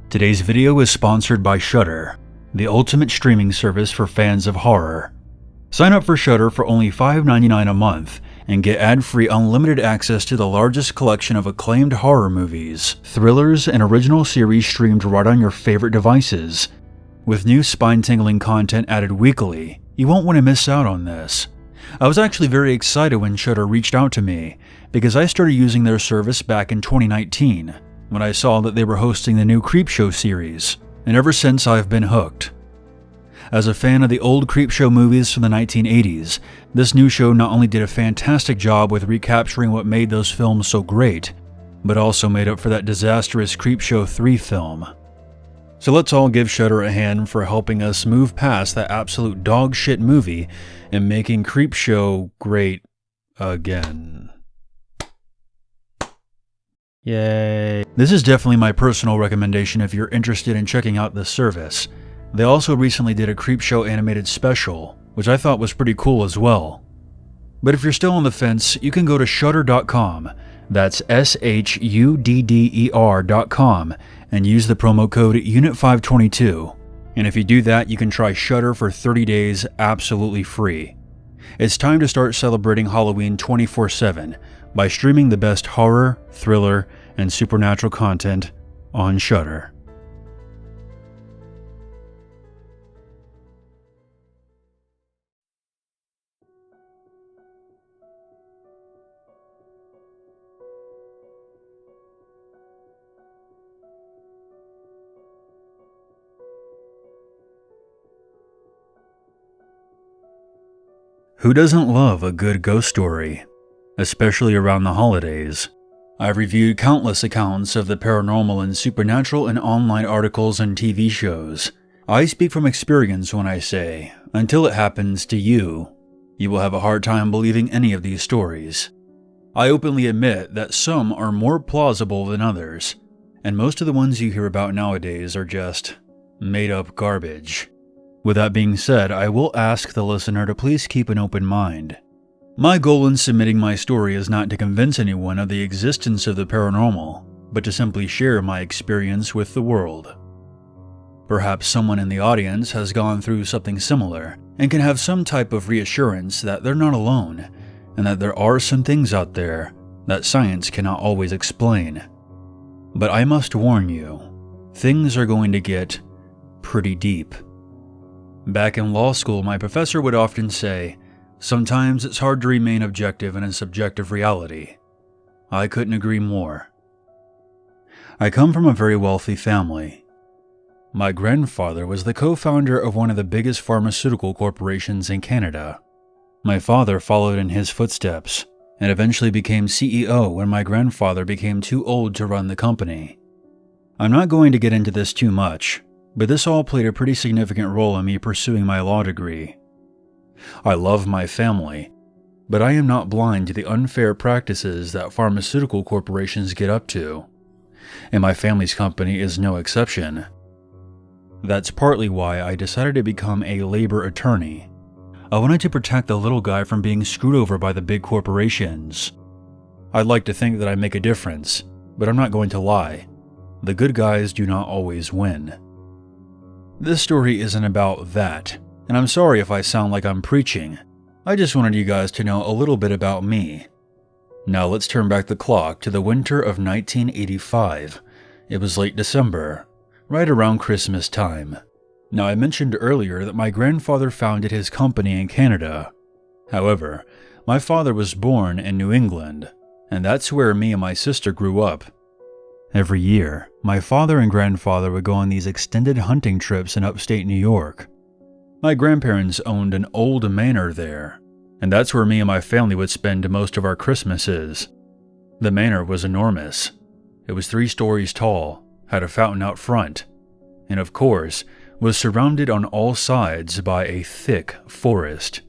Today's video is sponsored by Shudder, the ultimate streaming service for fans of horror. Sign up for Shudder for only $5.99 a month and get ad-free unlimited access to the largest collection of acclaimed horror movies, thrillers, and original series streamed right on your favorite devices. With new spine-tingling content added weekly, you won't want to miss out on this. I was actually very excited when Shudder reached out to me, because I started using their service back in 2019, when I saw that they were hosting the new Creepshow series, and ever since I've been hooked. As a fan of the old Creepshow movies from the 1980s, this new show not only did a fantastic job with recapturing what made those films so great, but also made up for that disastrous Creepshow 3 film. So let's all give Shudder a hand for helping us move past that absolute dog shit movie and making Creepshow great again. Yay. This is definitely my personal recommendation if you're interested in checking out this service. They also recently did a Creepshow animated special, which I thought was pretty cool as well. But if you're still on the fence, you can go to shudder.com, that's SHUDDER.com, and use the promo code UNIT522. And if you do that, you can try Shudder for 30 days absolutely free. It's time to start celebrating Halloween 24/7 by streaming the best horror, thriller, and supernatural content on Shudder. Who doesn't love a good ghost story, especially around the holidays? I've reviewed countless accounts of the paranormal and supernatural in online articles and TV shows. I speak from experience when I say, until it happens to you, you will have a hard time believing any of these stories. I openly admit that some are more plausible than others, and most of the ones you hear about nowadays are just made-up garbage. With that being said, I will ask the listener to please keep an open mind. My goal in submitting my story is not to convince anyone of the existence of the paranormal, but to simply share my experience with the world. Perhaps someone in the audience has gone through something similar and can have some type of reassurance that they're not alone, and that there are some things out there that science cannot always explain. But I must warn you, things are going to get pretty deep. Back in law school, my professor would often say, sometimes it's hard to remain objective in a subjective reality. I couldn't agree more. I come from a very wealthy family. My grandfather was the co-founder of one of the biggest pharmaceutical corporations in Canada. My father followed in his footsteps, and eventually became CEO when my grandfather became too old to run the company. I'm not going to get into this too much, but this all played a pretty significant role in me pursuing my law degree. I love my family, but I am not blind to the unfair practices that pharmaceutical corporations get up to, and my family's company is no exception. That's partly why I decided to become a labor attorney. I wanted to protect the little guy from being screwed over by the big corporations. I'd like to think that I make a difference, but I'm not going to lie. The good guys do not always win. This story isn't about that, and I'm sorry if I sound like I'm preaching. I just wanted you guys to know a little bit about me. Now let's turn back the clock to the winter of 1985. It was late December, right around Christmas time. Now I mentioned earlier that my grandfather founded his company in Canada. However, my father was born in New England, and that's where me and my sister grew up. Every year, my father and grandfather would go on these extended hunting trips in upstate New York. My grandparents owned an old manor there, and that's where me and my family would spend most of our Christmases. The manor was enormous. It was 3 stories tall, had a fountain out front, and of course, was surrounded on all sides by a thick forest.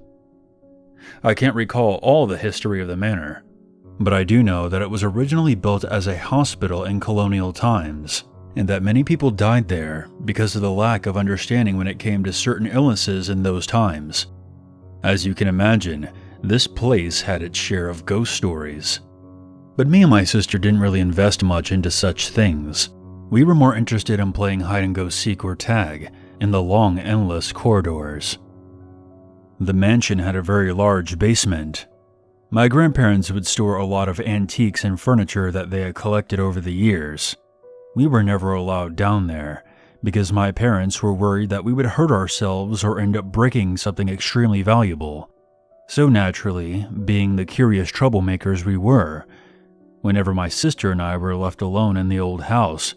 I can't recall all the history of the manor, but I do know that it was originally built as a hospital in colonial times, and that many people died there because of the lack of understanding when it came to certain illnesses in those times. As you can imagine, this place had its share of ghost stories. But me and my sister didn't really invest much into such things. We were more interested in playing hide-and-go-seek or tag in the long, endless corridors. The mansion had a very large basement. My grandparents would store a lot of antiques and furniture that they had collected over the years. We were never allowed down there because my parents were worried that we would hurt ourselves or end up breaking something extremely valuable. So naturally, being the curious troublemakers we were, whenever my sister and I were left alone in the old house,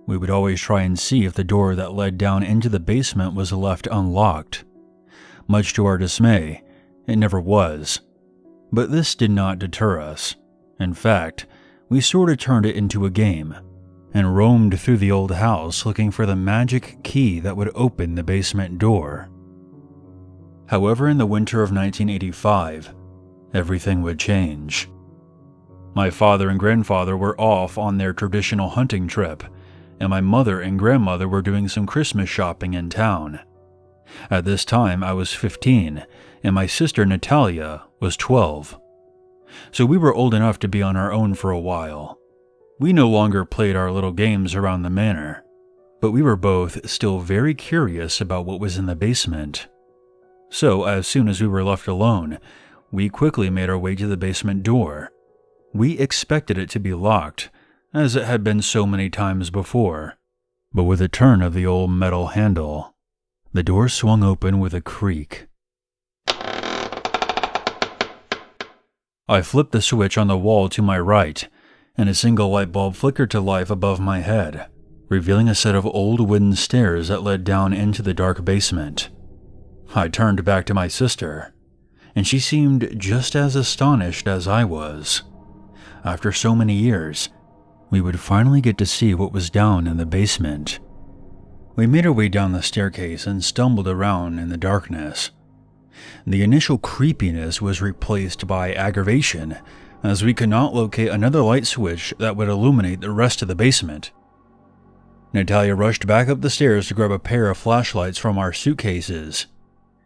we would always try and see if the door that led down into the basement was left unlocked. Much to our dismay, it never was. But this did not deter us. In fact, we sort of turned it into a game, and roamed through the old house looking for the magic key that would open the basement door. However, in the winter of 1985, everything would change. My father and grandfather were off on their traditional hunting trip, and my mother and grandmother were doing some Christmas shopping in town. At this time, I was 15, and my sister Natalia was 12. So we were old enough to be on our own for a while. We no longer played our little games around the manor, but we were both still very curious about what was in the basement. So, as soon as we were left alone, we quickly made our way to the basement door. We expected it to be locked, as it had been so many times before, but with a turn of the old metal handle, the door swung open with a creak. I flipped the switch on the wall to my right, and a single light bulb flickered to life above my head, revealing a set of old wooden stairs that led down into the dark basement. I turned back to my sister, and she seemed just as astonished as I was. After so many years, we would finally get to see what was down in the basement. We made our way down the staircase and stumbled around in the darkness. The initial creepiness was replaced by aggravation, as we could not locate another light switch that would illuminate the rest of the basement. Natalia rushed back up the stairs to grab a pair of flashlights from our suitcases.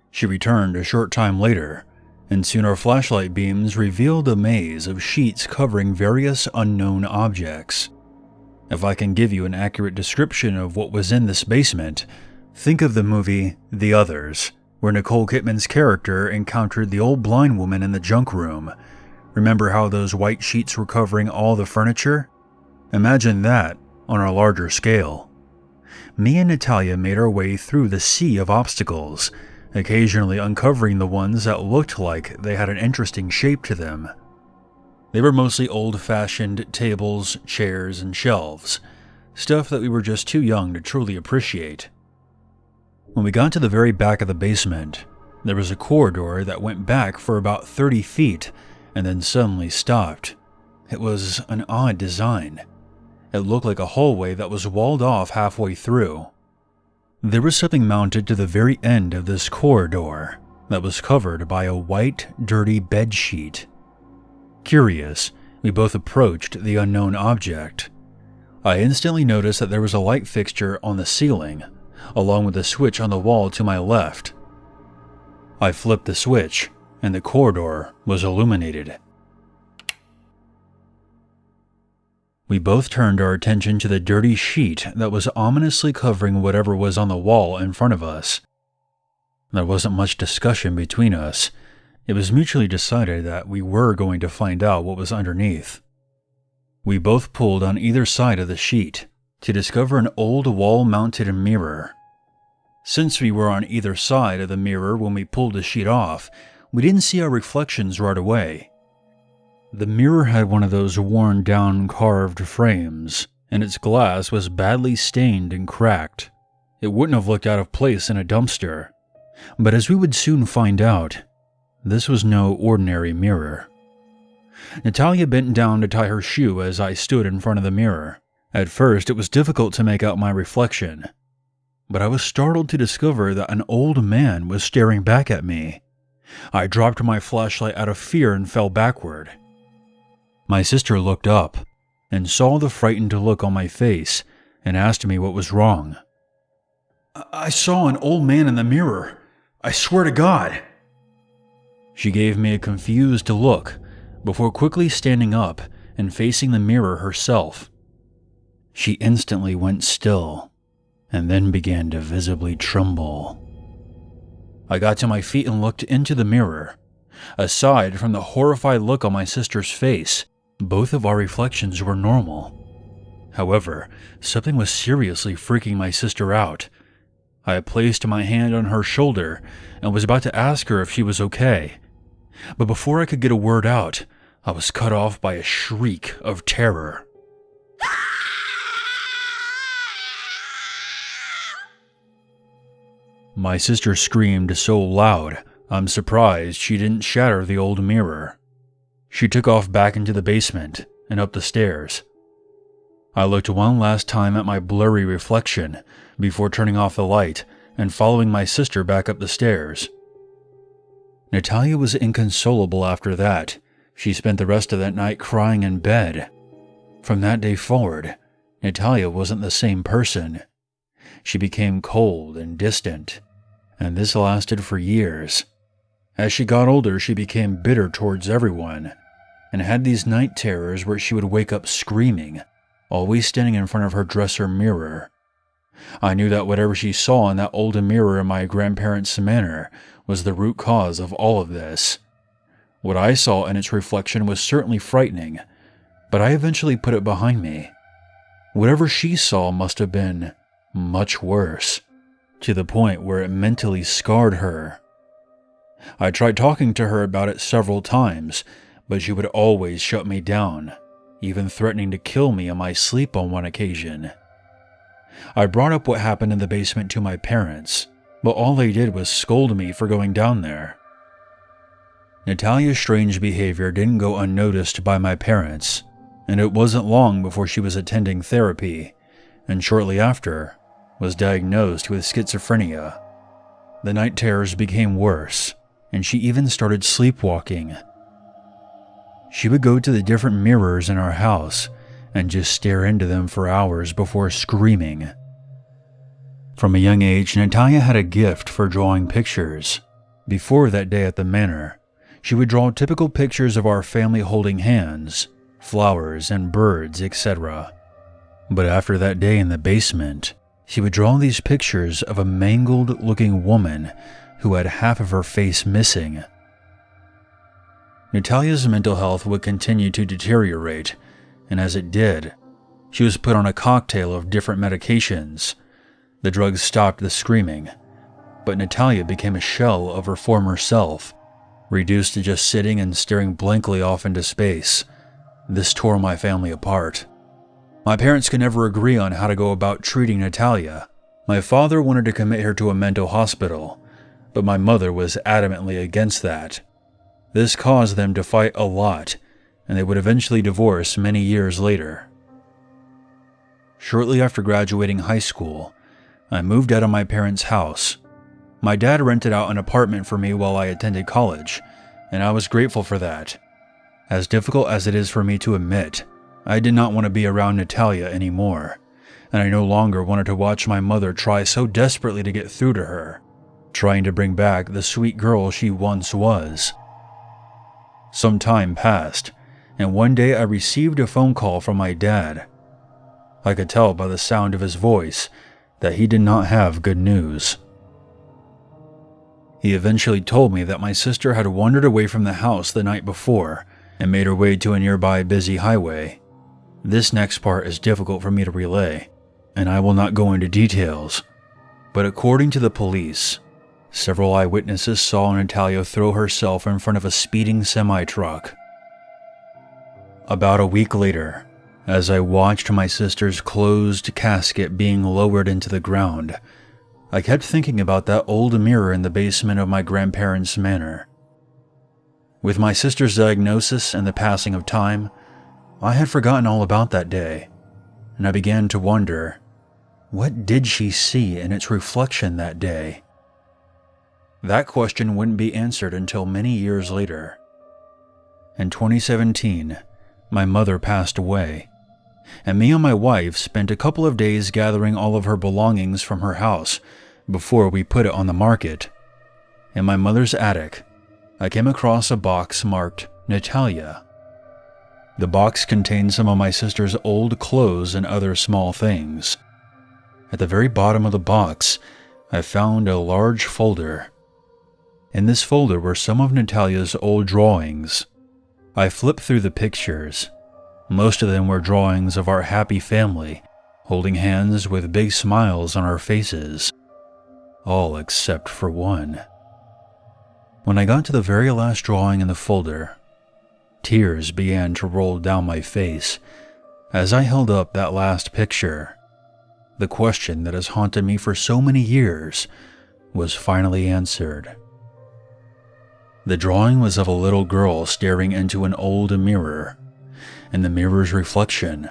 She returned a short time later, and soon our flashlight beams revealed a maze of sheets covering various unknown objects. If I can give you an accurate description of what was in this basement, think of the movie The Others, where Nicole Kidman's character encountered the old blind woman in the junk room. Remember how those white sheets were covering all the furniture? Imagine that on a larger scale. Me and Natalia made our way through the sea of obstacles, occasionally uncovering the ones that looked like they had an interesting shape to them. They were mostly old-fashioned tables, chairs, and shelves, stuff that we were just too young to truly appreciate. When we got to the very back of the basement, there was a corridor that went back for about 30 feet and then suddenly stopped. It was an odd design. It looked like a hallway that was walled off halfway through. There was something mounted to the very end of this corridor that was covered by a white, dirty bed sheet. Curious, we both approached the unknown object. I instantly noticed that there was a light fixture on the ceiling, along with a switch on the wall to my left. I flipped the switch, and the corridor was illuminated. We both turned our attention to the dirty sheet that was ominously covering whatever was on the wall in front of us. There wasn't much discussion between us. It was mutually decided that we were going to find out what was underneath. We both pulled on either side of the sheet to discover an old wall-mounted mirror. Since we were on either side of the mirror when we pulled the sheet off, we didn't see our reflections right away. The mirror had one of those worn-down carved frames, and its glass was badly stained and cracked. It wouldn't have looked out of place in a dumpster. But as we would soon find out, this was no ordinary mirror. Natalia bent down to tie her shoe as I stood in front of the mirror. At first, it was difficult to make out my reflection, but I was startled to discover that an old man was staring back at me. I dropped my flashlight out of fear and fell backward. My sister looked up and saw the frightened look on my face and asked me what was wrong. "I saw an old man in the mirror. I swear to God." She gave me a confused look before quickly standing up and facing the mirror herself. She instantly went still, and then began to visibly tremble. I got to my feet and looked into the mirror. Aside from the horrified look on my sister's face, both of our reflections were normal. However, something was seriously freaking my sister out. I placed my hand on her shoulder and was about to ask her if she was okay. But before I could get a word out, I was cut off by a shriek of terror. My sister screamed so loud, I'm surprised she didn't shatter the old mirror. She took off back into the basement and up the stairs. I looked one last time at my blurry reflection before turning off the light and following my sister back up the stairs. Natalia was inconsolable after that. She spent the rest of that night crying in bed. From that day forward, Natalia wasn't the same person. She became cold and distant, and this lasted for years. As she got older, she became bitter towards everyone, and had these night terrors where she would wake up screaming, always standing in front of her dresser mirror. I knew that whatever she saw in that old mirror in my grandparents' manor was the root cause of all of this. What I saw in its reflection was certainly frightening, but I eventually put it behind me. Whatever she saw must have been much worse, to the point where it mentally scarred her. I tried talking to her about it several times, but she would always shut me down, even threatening to kill me in my sleep on one occasion. I brought up what happened in the basement to my parents, but all they did was scold me for going down there. Natalia's strange behavior didn't go unnoticed by my parents, and it wasn't long before she was attending therapy, and shortly after, was diagnosed with schizophrenia. The night terrors became worse, and she even started sleepwalking. She would go to the different mirrors in our house and just stare into them for hours before screaming. From a young age, Natalia had a gift for drawing pictures. Before that day at the manor, she would draw typical pictures of our family holding hands, flowers and birds, etc. But after that day in the basement, she would draw these pictures of a mangled-looking woman who had half of her face missing. Natalia's mental health would continue to deteriorate, and as it did, she was put on a cocktail of different medications. The drugs stopped the screaming, but Natalia became a shell of her former self, reduced to just sitting and staring blankly off into space. This tore my family apart. My parents could never agree on how to go about treating Natalia. My father wanted to commit her to a mental hospital, but my mother was adamantly against that. This caused them to fight a lot, and they would eventually divorce many years later. Shortly after graduating high school, I moved out of my parents' house. My dad rented out an apartment for me while I attended college, and I was grateful for that. As difficult as it is for me to admit, I did not want to be around Natalia anymore, and I no longer wanted to watch my mother try so desperately to get through to her, trying to bring back the sweet girl she once was. Some time passed, and one day I received a phone call from my dad. I could tell by the sound of his voice that he did not have good news. He eventually told me that my sister had wandered away from the house the night before and made her way to a nearby busy highway. This next part is difficult for me to relay, and I will not go into details, but according to the police, several eyewitnesses saw Natalia throw herself in front of a speeding semi-truck. About a week later, as I watched my sister's closed casket being lowered into the ground, I kept thinking about that old mirror in the basement of my grandparents' manor. With my sister's diagnosis and the passing of time, I had forgotten all about that day, and I began to wonder, what did she see in its reflection that day? That question wouldn't be answered until many years later. In 2017, my mother passed away, and me and my wife spent a couple of days gathering all of her belongings from her house before we put it on the market. In my mother's attic, I came across a box marked Natalia. The box contained some of my sister's old clothes and other small things. At the very bottom of the box, I found a large folder. In this folder were some of Natalia's old drawings. I flipped through the pictures. Most of them were drawings of our happy family, holding hands with big smiles on our faces. All except for one. When I got to the very last drawing in the folder, tears began to roll down my face as I held up that last picture. The question that has haunted me for so many years was finally answered. The drawing was of a little girl staring into an old mirror, and the mirror's reflection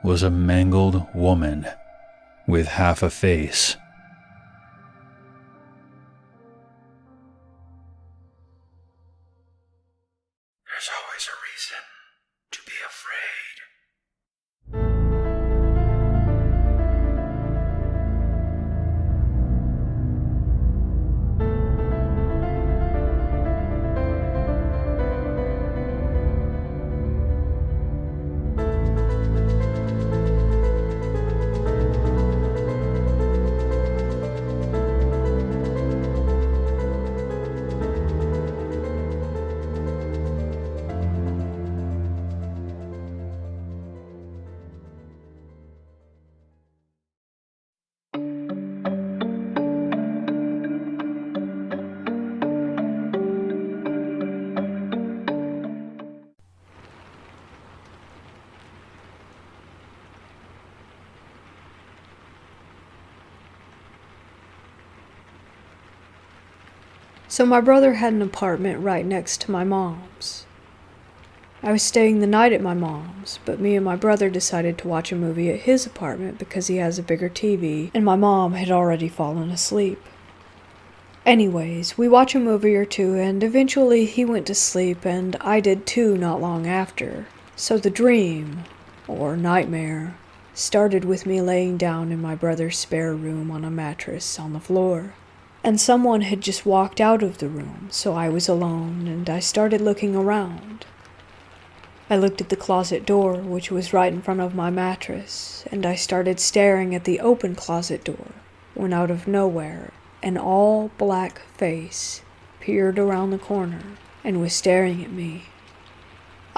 was a mangled woman with half a face. There's always a reason to be afraid. So my brother had an apartment right next to my mom's. I was staying the night at my mom's, but me and my brother decided to watch a movie at his apartment because he has a bigger TV and my mom had already fallen asleep. Anyways, we watched a movie or two and eventually he went to sleep and I did too not long after. So the dream, or nightmare, started with me laying down in my brother's spare room on a mattress on the floor. And someone had just walked out of the room, so I was alone, and I started looking around. I looked at the closet door, which was right in front of my mattress, and I started staring at the open closet door, when out of nowhere, an all-black face peered around the corner and was staring at me.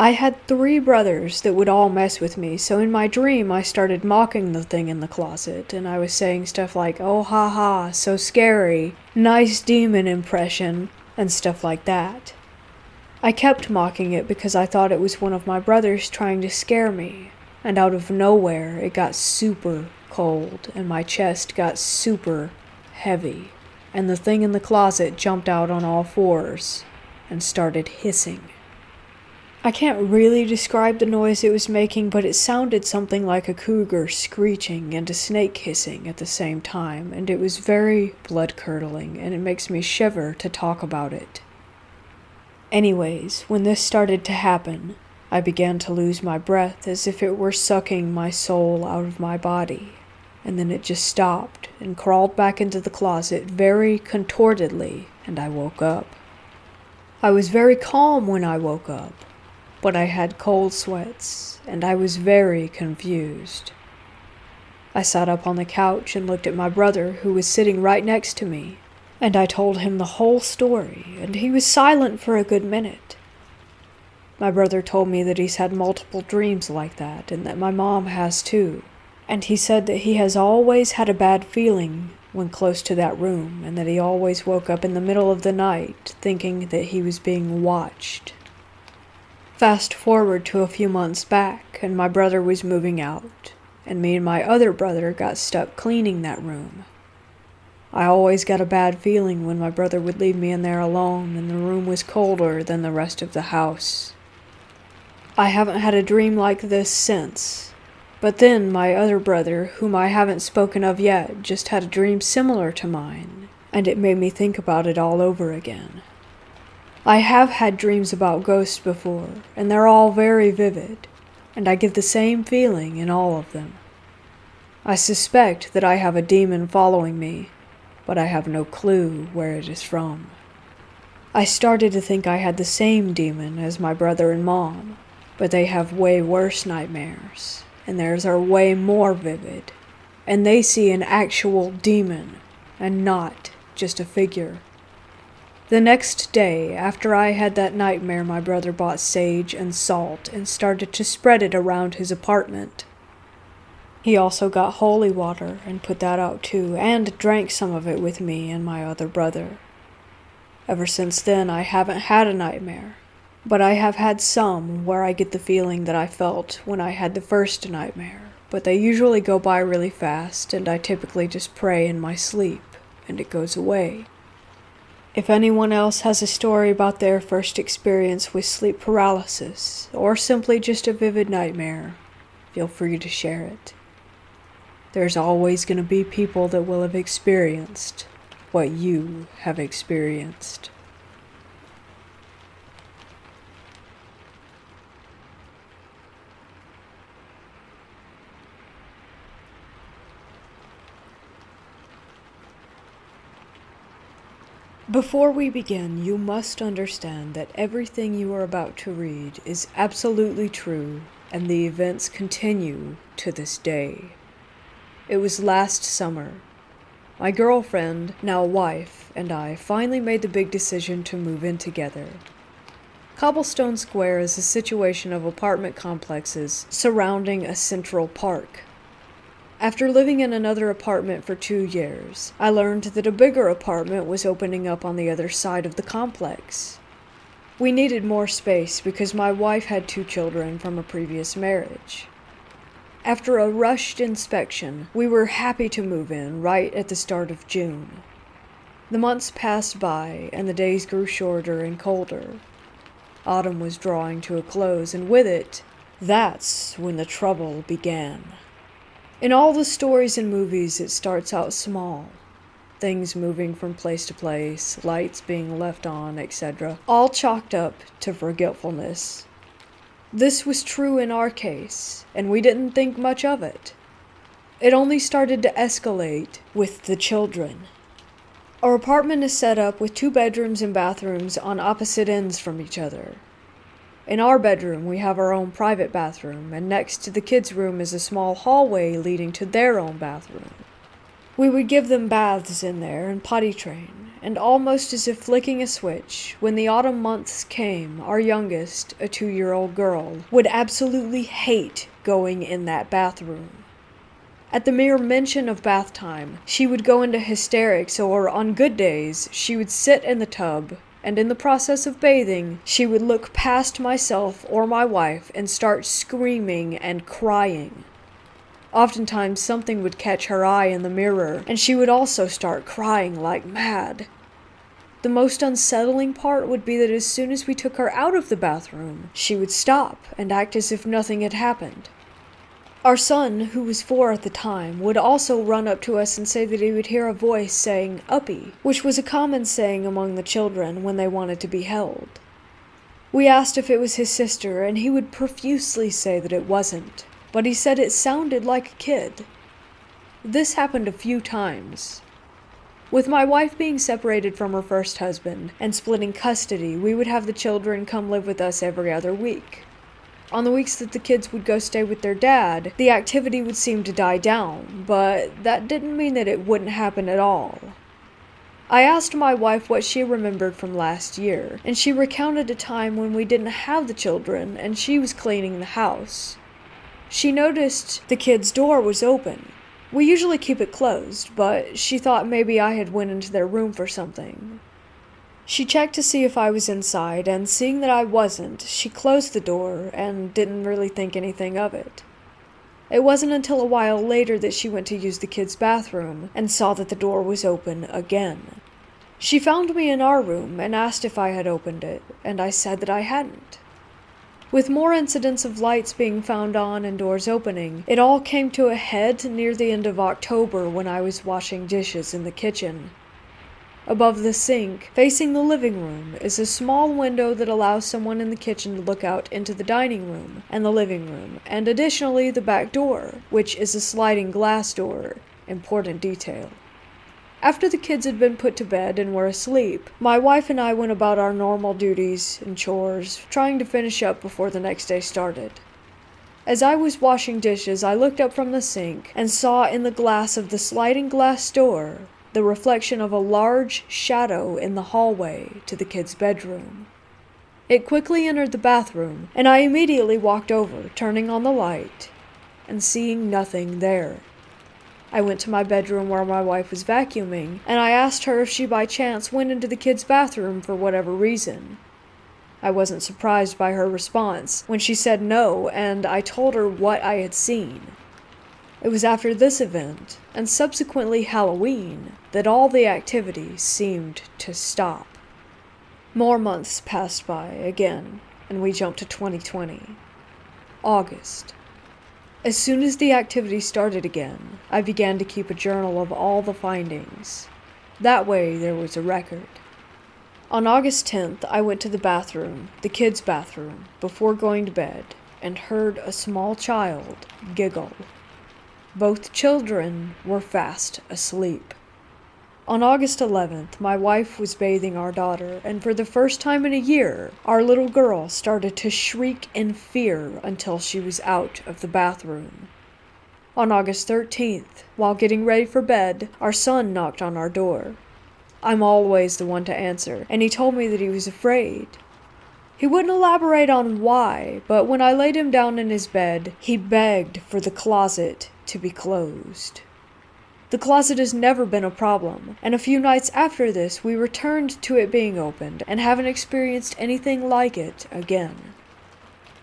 I had 3 brothers that would all mess with me, so in my dream I started mocking the thing in the closet, and I was saying stuff like, "Oh ha ha, so scary, nice demon impression," and stuff like that. I kept mocking it because I thought it was one of my brothers trying to scare me, and out of nowhere it got super cold, and my chest got super heavy, and the thing in the closet jumped out on all 4s and started hissing. I can't really describe the noise it was making, but it sounded something like a cougar screeching and a snake hissing at the same time, and it was very blood-curdling, and it makes me shiver to talk about it. Anyways, when this started to happen, I began to lose my breath as if it were sucking my soul out of my body, and then it just stopped and crawled back into the closet very contortedly, and I woke up. I was very calm when I woke up, but I had cold sweats, and I was very confused. I sat up on the couch and looked at my brother, who was sitting right next to me, and I told him the whole story, and he was silent for a good minute. My brother told me that he's had multiple dreams like that, and that my mom has too, and he said that he has always had a bad feeling when close to that room, and that he always woke up in the middle of the night thinking that he was being watched. Fast forward to a few months back, and my brother was moving out, and me and my other brother got stuck cleaning that room. I always got a bad feeling when my brother would leave me in there alone and the room was colder than the rest of the house. I haven't had a dream like this since, but then my other brother, whom I haven't spoken of yet, just had a dream similar to mine, and it made me think about it all over again. I have had dreams about ghosts before, and they're all very vivid, and I get the same feeling in all of them. I suspect that I have a demon following me, but I have no clue where it is from. I started to think I had the same demon as my brother and mom, But they have way worse nightmares, and theirs are way more vivid, and they see an actual demon, and not just a figure. The next day, after I had that nightmare, my brother bought sage and salt and started to spread it around his apartment. He also got holy water and put that out too, and drank some of it with me and my other brother. Ever since then, I haven't had a nightmare, but I have had some where I get the feeling that I felt when I had the first nightmare, but they usually go by really fast, and I typically just pray in my sleep, and it goes away. If anyone else has a story about their first experience with sleep paralysis, or simply just a vivid nightmare, feel free to share it. There's always going to be people that will have experienced what you have experienced. Before we begin, you must understand that everything you are about to read is absolutely true, and the events continue to this day. It was last summer. My girlfriend, now wife, and I finally made the big decision to move in together. Cobblestone Square is a situation of apartment complexes surrounding a central park. After living in another apartment for 2 years, I learned that a bigger apartment was opening up on the other side of the complex. We needed more space because my wife had 2 children from a previous marriage. After a rushed inspection, we were happy to move in right at the start of June. The months passed by, and the days grew shorter and colder. Autumn was drawing to a close, and with it, that's when the trouble began. In all the stories and movies, it starts out small. Things moving from place to place, lights being left on, etc., all chalked up to forgetfulness. This was true in our case, and we didn't think much of it. It only started to escalate with the children. Our apartment is set up with 2 bedrooms and bathrooms on opposite ends from each other. In our bedroom, we have our own private bathroom, and next to the kids' room is a small hallway leading to their own bathroom. We would give them baths in there and potty train, and almost as if flicking a switch, when the autumn months came, our youngest, a 2-year-old girl, would absolutely hate going in that bathroom. At the mere mention of bath time, she would go into hysterics, or on good days, she would sit in the tub, and in the process of bathing, she would look past myself or my wife and start screaming and crying. Oftentimes something would catch her eye in the mirror, and she would also start crying like mad. The most unsettling part would be that as soon as we took her out of the bathroom, she would stop and act as if nothing had happened. Our son, who was 4 at the time, would also run up to us and say that he would hear a voice saying, "Uppy," which was a common saying among the children when they wanted to be held. We asked if it was his sister, and he would profusely say that it wasn't, but he said it sounded like a kid. This happened a few times. With my wife being separated from her first husband and splitting custody, we would have the children come live with us every other week. On the weeks that the kids would go stay with their dad, the activity would seem to die down, but that didn't mean that it wouldn't happen at all. I asked my wife what she remembered from last year, and she recounted a time when we didn't have the children and she was cleaning the house. She noticed the kids' door was open. We usually keep it closed, but she thought maybe I had went into their room for something. She checked to see if I was inside, and seeing that I wasn't, she closed the door and didn't really think anything of it. It wasn't until a while later that she went to use the kids' bathroom and saw that the door was open again. She found me in our room and asked if I had opened it, and I said that I hadn't. With more incidents of lights being found on and doors opening, it all came to a head near the end of October when I was washing dishes in the kitchen. Above the sink, facing the living room, is a small window that allows someone in the kitchen to look out into the dining room and the living room, and additionally the back door, which is a sliding glass door. Important detail. After the kids had been put to bed and were asleep, my wife and I went about our normal duties and chores, trying to finish up before the next day started. As I was washing dishes, I looked up from the sink and saw in the glass of the sliding glass door the reflection of a large shadow in the hallway to the kids' bedroom. It quickly entered the bathroom, and I immediately walked over, turning on the light, and seeing nothing there. I went to my bedroom where my wife was vacuuming, and I asked her if she by chance went into the kids' bathroom for whatever reason. I wasn't surprised by her response when she said no, and I told her what I had seen. It was after this event, and subsequently Halloween, that all the activity seemed to stop. More months passed by again, and we jumped to 2020. August. As soon as the activity started again, I began to keep a journal of all the findings. That way there was a record. On August 10th, I went to the bathroom, the kids' bathroom, before going to bed, and heard a small child giggle. Both children were fast asleep. On August 11th, my wife was bathing our daughter, and for the first time in a year, our little girl started to shriek in fear until she was out of the bathroom. On August 13th, while getting ready for bed, our son knocked on our door. I'm always the one to answer, and he told me that he was afraid. He wouldn't elaborate on why, but when I laid him down in his bed, he begged for the closet to be closed. The closet has never been a problem, and a few nights after this we returned to it being opened and haven't experienced anything like it again.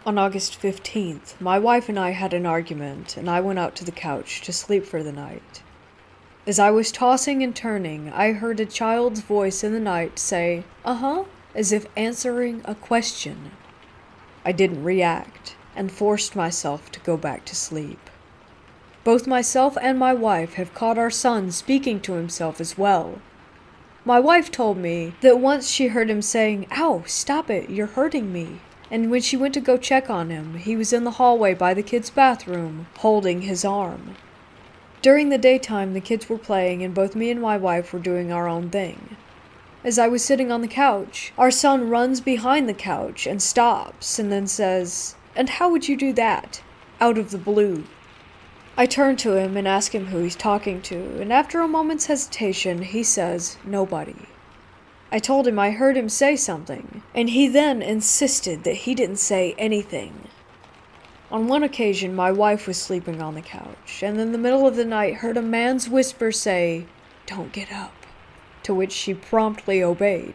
On August 15th, my wife and I had an argument, and I went out to the couch to sleep for the night. As I was tossing and turning, I heard a child's voice in the night say, "Uh-huh," as if answering a question. I didn't react, and forced myself to go back to sleep. Both myself and my wife have caught our son speaking to himself as well. My wife told me that once she heard him saying, "Ow, stop it, you're hurting me." And when she went to go check on him, he was in the hallway by the kids' bathroom, holding his arm. During the daytime, the kids were playing, and both me and my wife were doing our own thing. As I was sitting on the couch, our son runs behind the couch and stops, and then says, "And how would you do that?" out of the blue. I turn to him and ask him who he's talking to, and after a moment's hesitation, he says, "Nobody." I told him I heard him say something, and he then insisted that he didn't say anything. On one occasion, my wife was sleeping on the couch, and in the middle of the night heard a man's whisper say, "Don't get up," to which she promptly obeyed.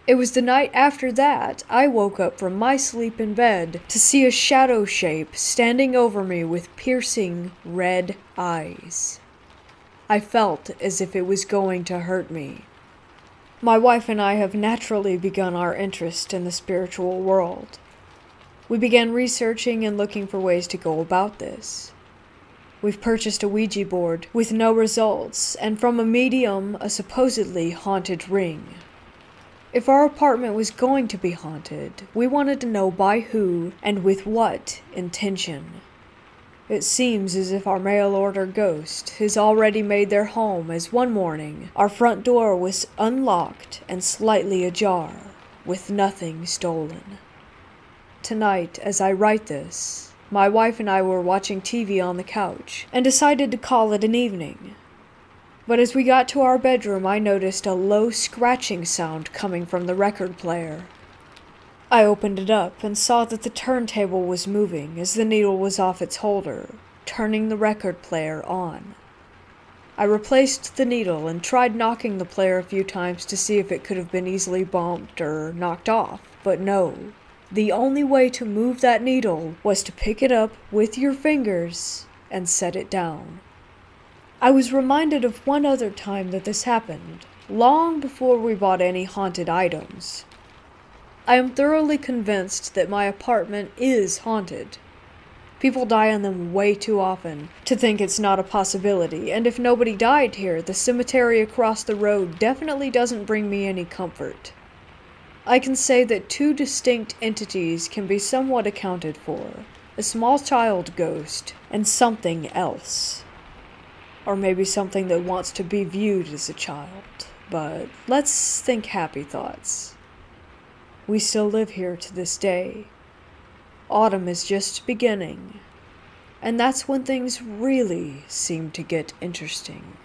It was the night after that I woke up from my sleep in bed to see a shadow shape standing over me with piercing red eyes. I felt as if it was going to hurt me. My wife and I have naturally begun our interest in the spiritual world. We began researching and looking for ways to go about this. We've purchased a Ouija board with no results, and from a medium, a supposedly haunted ring. If our apartment was going to be haunted, we wanted to know by who and with what intention. It seems as if our mail-order ghost has already made their home, as one morning our front door was unlocked and slightly ajar, with nothing stolen. Tonight, as I write this, my wife and I were watching TV on the couch and decided to call it an evening. But as we got to our bedroom, I noticed a low scratching sound coming from the record player. I opened it up and saw that the turntable was moving as the needle was off its holder, turning the record player on. I replaced the needle and tried knocking the player a few times to see if it could have been easily bumped or knocked off, but no. The only way to move that needle was to pick it up with your fingers and set it down. I was reminded of one other time that this happened, long before we bought any haunted items. I am thoroughly convinced that my apartment is haunted. People die in them way too often to think it's not a possibility, and if nobody died here, the cemetery across the road definitely doesn't bring me any comfort. I can say that two distinct entities can be somewhat accounted for, a small child ghost and something else. Or maybe something that wants to be viewed as a child. But let's think happy thoughts. We still live here to this day. Autumn is just beginning. And that's when things really seem to get interesting.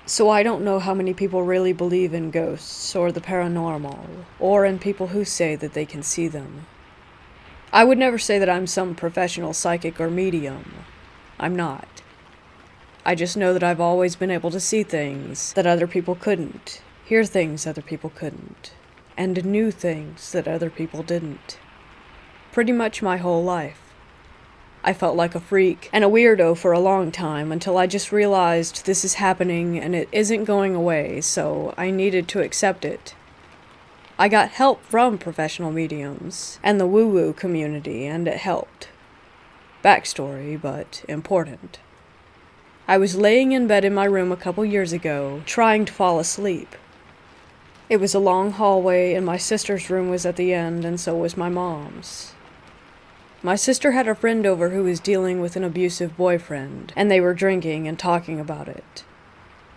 So I don't know how many people really believe in ghosts or the paranormal, or in people who say that they can see them. I would never say that I'm some professional psychic or medium. I'm not. I just know that I've always been able to see things that other people couldn't, hear things other people couldn't, and knew things that other people didn't. Pretty much my whole life. I felt like a freak and a weirdo for a long time until I just realized this is happening and it isn't going away, so I needed to accept it. I got help from professional mediums and the woo-woo community, and it helped. Backstory, but important. I was laying in bed in my room a couple years ago, trying to fall asleep. It was a long hallway, and my sister's room was at the end, and so was my mom's. My sister had a friend over who was dealing with an abusive boyfriend, and they were drinking and talking about it.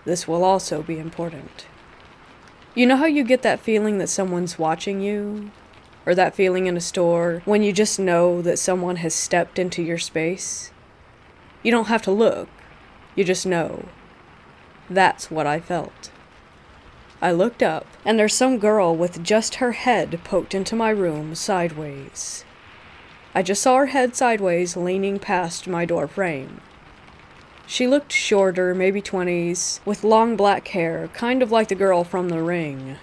This will also be important. You know how you get that feeling that someone's watching you? Or that feeling in a store when you just know that someone has stepped into your space? You don't have to look, you just know. That's what I felt. I looked up, and there's some girl with just her head poked into my room sideways. I just saw her head sideways leaning past my door frame. She looked shorter, maybe 20s, with long black hair, kind of like the girl from The Ring.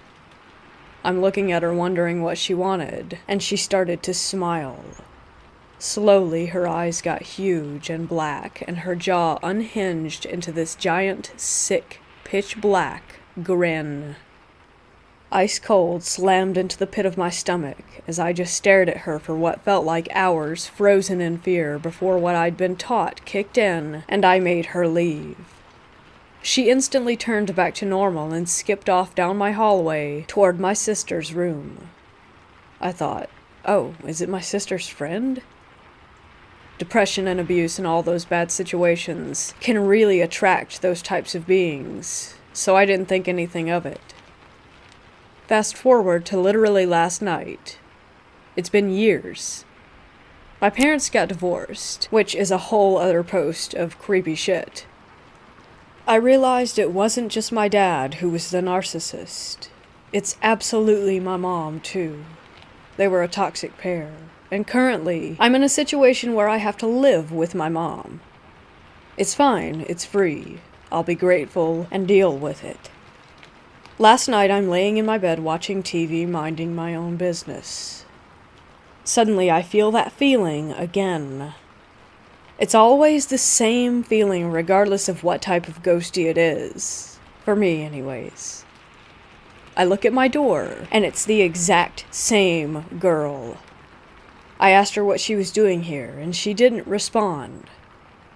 I'm looking at her wondering what she wanted, and she started to smile. Slowly, her eyes got huge and black, and her jaw unhinged into this giant, sick, pitch black grin. Ice cold slammed into the pit of my stomach as I just stared at her for what felt like hours, frozen in fear, before what I'd been taught kicked in and I made her leave. She instantly turned back to normal and skipped off down my hallway toward my sister's room. I thought, oh, is it my sister's friend? Depression and abuse and all those bad situations can really attract those types of beings, so I didn't think anything of it. Fast forward to literally last night. It's been years. My parents got divorced, which is a whole other post of creepy shit. I realized it wasn't just my dad who was the narcissist. It's absolutely my mom, too. They were a toxic pair, and currently, I'm in a situation where I have to live with my mom. It's fine, it's free. I'll be grateful and deal with it. Last night, I'm laying in my bed watching TV, minding my own business. Suddenly, I feel that feeling again. It's always the same feeling regardless of what type of ghosty it is. For me, anyways. I look at my door, and it's the exact same girl. I asked her what she was doing here, and she didn't respond.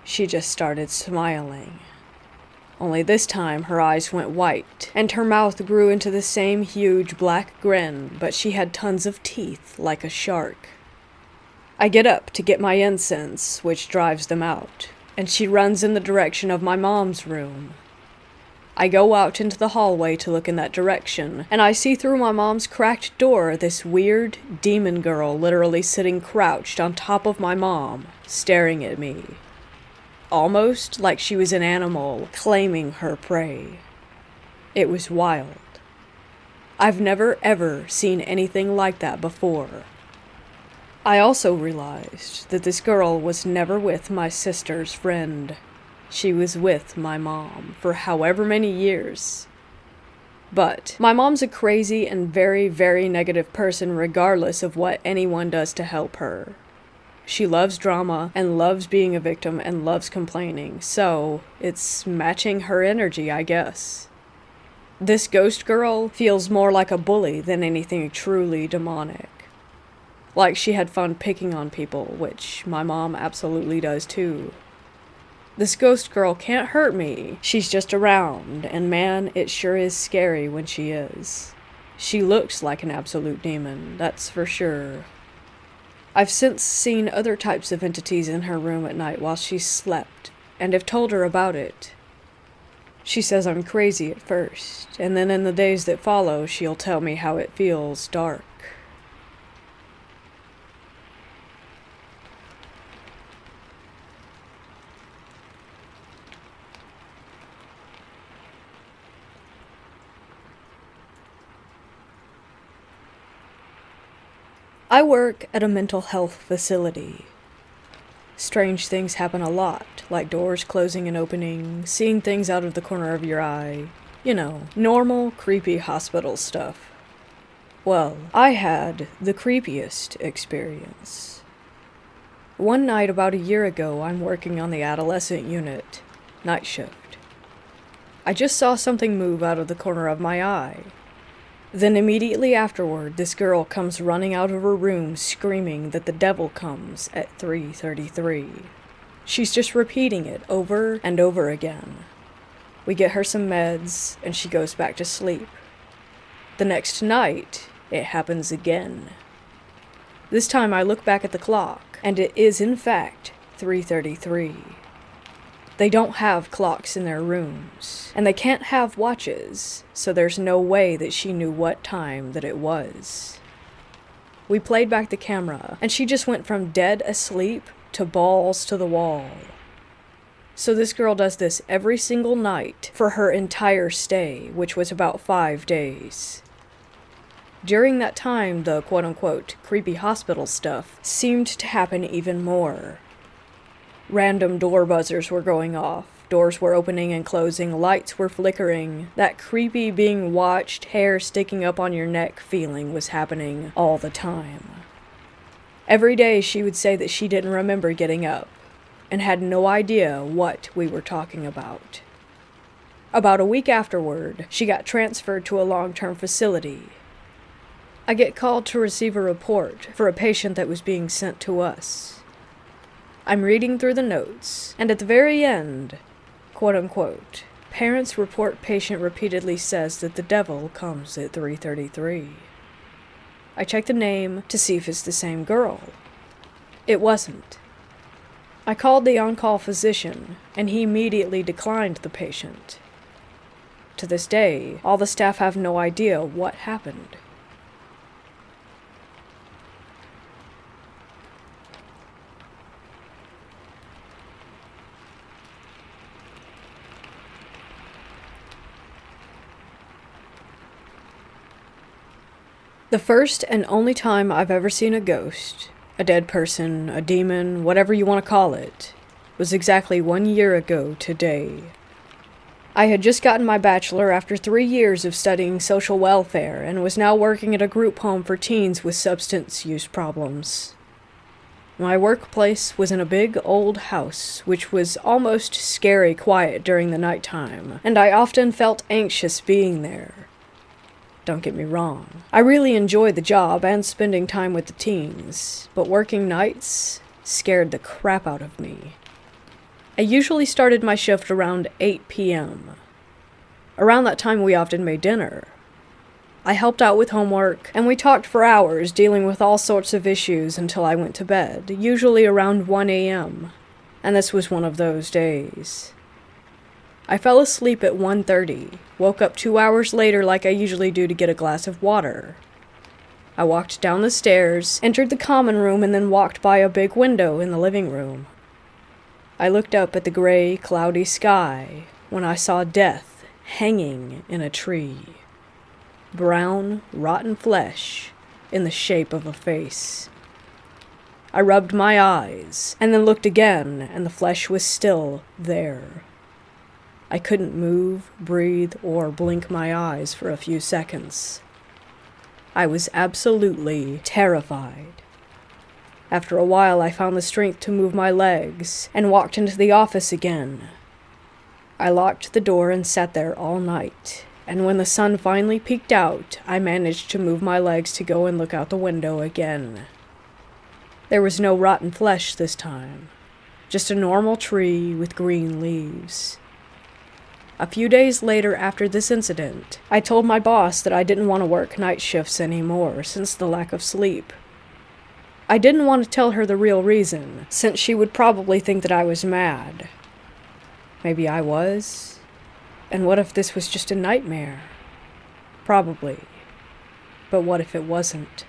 She just started smiling. Only this time her eyes went white, and her mouth grew into the same huge black grin, but she had tons of teeth like a shark. I get up to get my incense, which drives them out, and she runs in the direction of my mom's room. I go out into the hallway to look in that direction, and I see through my mom's cracked door this weird demon girl literally sitting crouched on top of my mom, staring at me. Almost like she was an animal claiming her prey. It was wild. I've never ever seen anything like that before. I also realized that this girl was never with my sister's friend. She was with my mom for however many years. But my mom's a crazy and very, very negative person regardless of what anyone does to help her. She loves drama and loves being a victim and loves complaining, so it's matching her energy, I guess. This ghost girl feels more like a bully than anything truly demonic. Like she had fun picking on people, which my mom absolutely does too. This ghost girl can't hurt me. She's just around, and man, it sure is scary when she is. She looks like an absolute demon, that's for sure. I've since seen other types of entities in her room at night while she slept, and have told her about it. She says I'm crazy at first, and then in the days that follow, she'll tell me how it feels dark. I work at a mental health facility. Strange things happen a lot, like doors closing and opening, seeing things out of the corner of your eye. You know, normal, creepy hospital stuff. Well, I had the creepiest experience. One night about a year ago, I'm working on the adolescent unit, night shift. I just saw something move out of the corner of my eye. Then immediately afterward, this girl comes running out of her room screaming that the devil comes at 3:33. She's just repeating it over and over again. We get her some meds, and she goes back to sleep. The next night, it happens again. This time I look back at the clock, and it is in fact 3:33. They don't have clocks in their rooms, and they can't have watches, so there's no way that she knew what time that it was. We played back the camera, and she just went from dead asleep to balls to the wall. So this girl does this every single night for her entire stay, which was about 5 days. During that time, the quote-unquote creepy hospital stuff seemed to happen even more. Random door buzzers were going off, doors were opening and closing, lights were flickering. That creepy being watched, hair sticking up on your neck feeling was happening all the time. Every day she would say that she didn't remember getting up, and had no idea what we were talking about. About a week afterward, she got transferred to a long-term facility. I get called to receive a report for a patient that was being sent to us. I'm reading through the notes, and at the very end, quote-unquote, parents report patient repeatedly says that the devil comes at 3:33. I check the name to see if it's the same girl. It wasn't. I called the on-call physician, and he immediately declined the patient. To this day, all the staff have no idea what happened. The first and only time I've ever seen a ghost, a dead person, a demon, whatever you want to call it, was exactly 1 year ago today. I had just gotten my bachelor after 3 years of studying social welfare and was now working at a group home for teens with substance use problems. My workplace was in a big old house, which was almost scary quiet during the nighttime, and I often felt anxious being there. Don't get me wrong. I really enjoyed the job and spending time with the teens, but working nights scared the crap out of me. I usually started my shift around 8 p.m. Around that time we often made dinner. I helped out with homework, and we talked for hours dealing with all sorts of issues until I went to bed, usually around 1 a.m., and this was one of those days. I fell asleep at 1:30, woke up 2 hours later like I usually do to get a glass of water. I walked down the stairs, entered the common room, and then walked by a big window in the living room. I looked up at the gray, cloudy sky when I saw death hanging in a tree. Brown, rotten flesh in the shape of a face. I rubbed my eyes, and then looked again, and the flesh was still there. I couldn't move, breathe, or blink my eyes for a few seconds. I was absolutely terrified. After a while, I found the strength to move my legs and walked into the office again. I locked the door and sat there all night, and when the sun finally peeked out, I managed to move my legs to go and look out the window again. There was no rotten flesh this time. Just a normal tree with green leaves. A few days later after this incident, I told my boss that I didn't want to work night shifts anymore since the lack of sleep. I didn't want to tell her the real reason, since she would probably think that I was mad. Maybe I was. And what if this was just a nightmare? Probably. But what if it wasn't?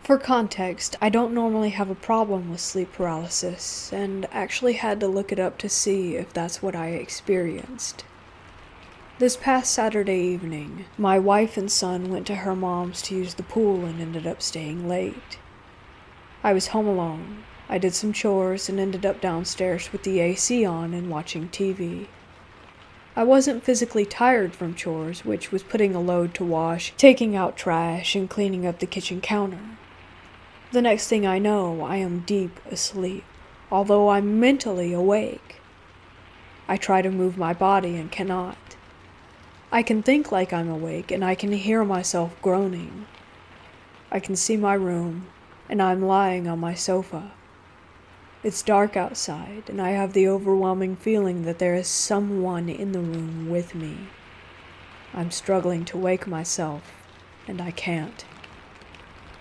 For context, I don't normally have a problem with sleep paralysis, and actually had to look it up to see if that's what I experienced. This past Saturday evening, my wife and son went to her mom's to use the pool and ended up staying late. I was home alone. I did some chores and ended up downstairs with the AC on and watching TV. I wasn't physically tired from chores, which was putting a load to wash, taking out trash, and cleaning up the kitchen counter. The next thing I know, I am deep asleep, although I'm mentally awake. I try to move my body and cannot. I can think like I'm awake, and I can hear myself groaning. I can see my room, and I'm lying on my sofa. It's dark outside, and I have the overwhelming feeling that there is someone in the room with me. I'm struggling to wake myself, and I can't.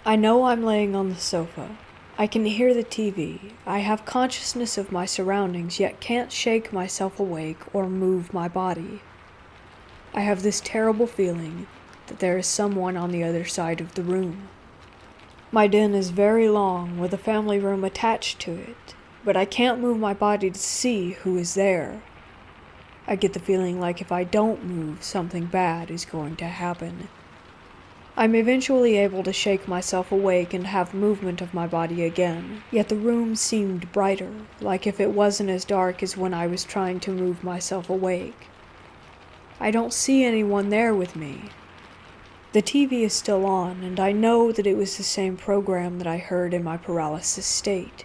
I know I'm laying on the sofa. I can hear the TV. I have consciousness of my surroundings, yet can't shake myself awake or move my body. I have this terrible feeling that there is someone on the other side of the room. My den is very long, with a family room attached to it, but I can't move my body to see who is there. I get the feeling like if I don't move, something bad is going to happen. I'm eventually able to shake myself awake and have movement of my body again, yet the room seemed brighter, like if it wasn't as dark as when I was trying to move myself awake. I don't see anyone there with me. The TV is still on, and I know that it was the same program that I heard in my paralysis state.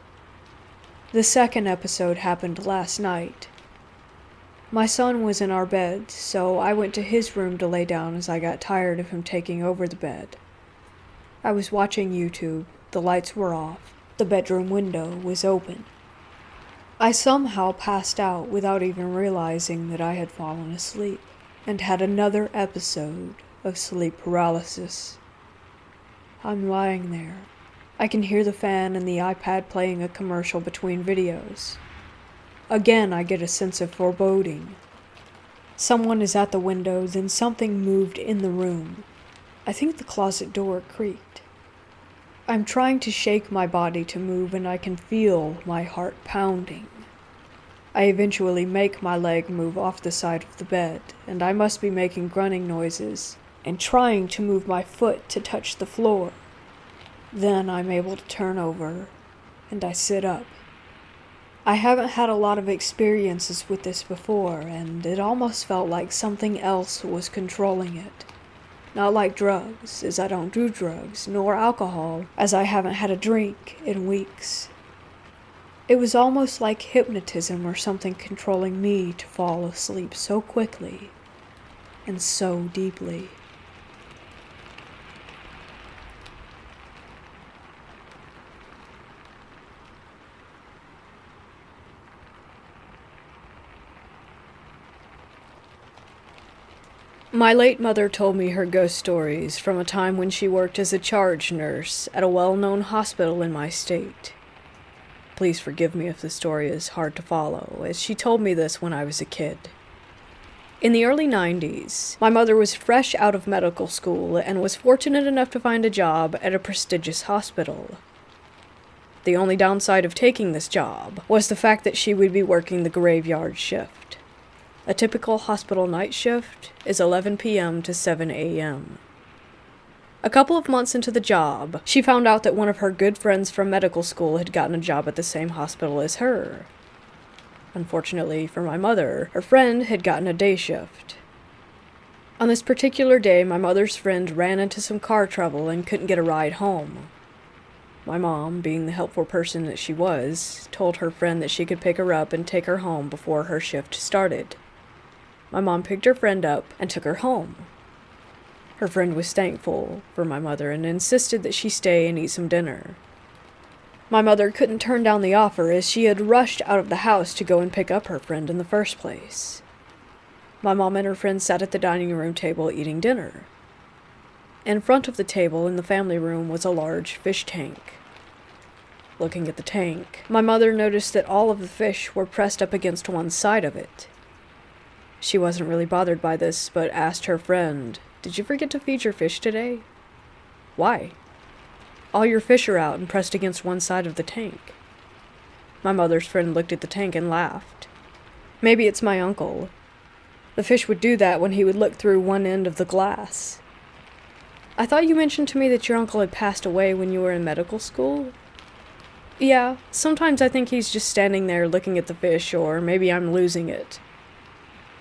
The second episode happened last night. My son was in our bed, so I went to his room to lay down as I got tired of him taking over the bed. I was watching YouTube, the lights were off, the bedroom window was open. I somehow passed out without even realizing that I had fallen asleep, and had another episode of sleep paralysis. I'm lying there. I can hear the fan and the iPad playing a commercial between videos. Again, I get a sense of foreboding. Someone is at the window, then something moved in the room. I think the closet door creaked. I'm trying to shake my body to move, and I can feel my heart pounding. I eventually make my leg move off the side of the bed, and I must be making grunting noises and trying to move my foot to touch the floor. Then I'm able to turn over, and I sit up. I haven't had a lot of experiences with this before, and it almost felt like something else was controlling it. Not like drugs, as I don't do drugs, nor alcohol, as I haven't had a drink in weeks. It was almost like hypnotism or something controlling me to fall asleep so quickly and so deeply. My late mother told me her ghost stories from a time when she worked as a charge nurse at a well-known hospital in my state. Please forgive me if the story is hard to follow, as she told me this when I was a kid. In the early 90s, my mother was fresh out of medical school and was fortunate enough to find a job at a prestigious hospital. The only downside of taking this job was the fact that she would be working the graveyard shift. A typical hospital night shift is 11 p.m. to 7 a.m. A couple of months into the job, she found out that one of her good friends from medical school had gotten a job at the same hospital as her. Unfortunately for my mother, her friend had gotten a day shift. On this particular day, my mother's friend ran into some car trouble and couldn't get a ride home. My mom, being the helpful person that she was, told her friend that she could pick her up and take her home before her shift started. My mom picked her friend up and took her home. Her friend was thankful for my mother and insisted that she stay and eat some dinner. My mother couldn't turn down the offer as she had rushed out of the house to go and pick up her friend in the first place. My mom and her friend sat at the dining room table eating dinner. In front of the table in the family room was a large fish tank. Looking at the tank, my mother noticed that all of the fish were pressed up against one side of it. She wasn't really bothered by this, but asked her friend, "Did you forget to feed your fish today?" "Why?" "All your fish are out and pressed against one side of the tank." My mother's friend looked at the tank and laughed. "Maybe it's my uncle. The fish would do that when he would look through one end of the glass." "I thought you mentioned to me that your uncle had passed away when you were in medical school?" "Yeah, sometimes I think he's just standing there looking at the fish, or maybe I'm losing it."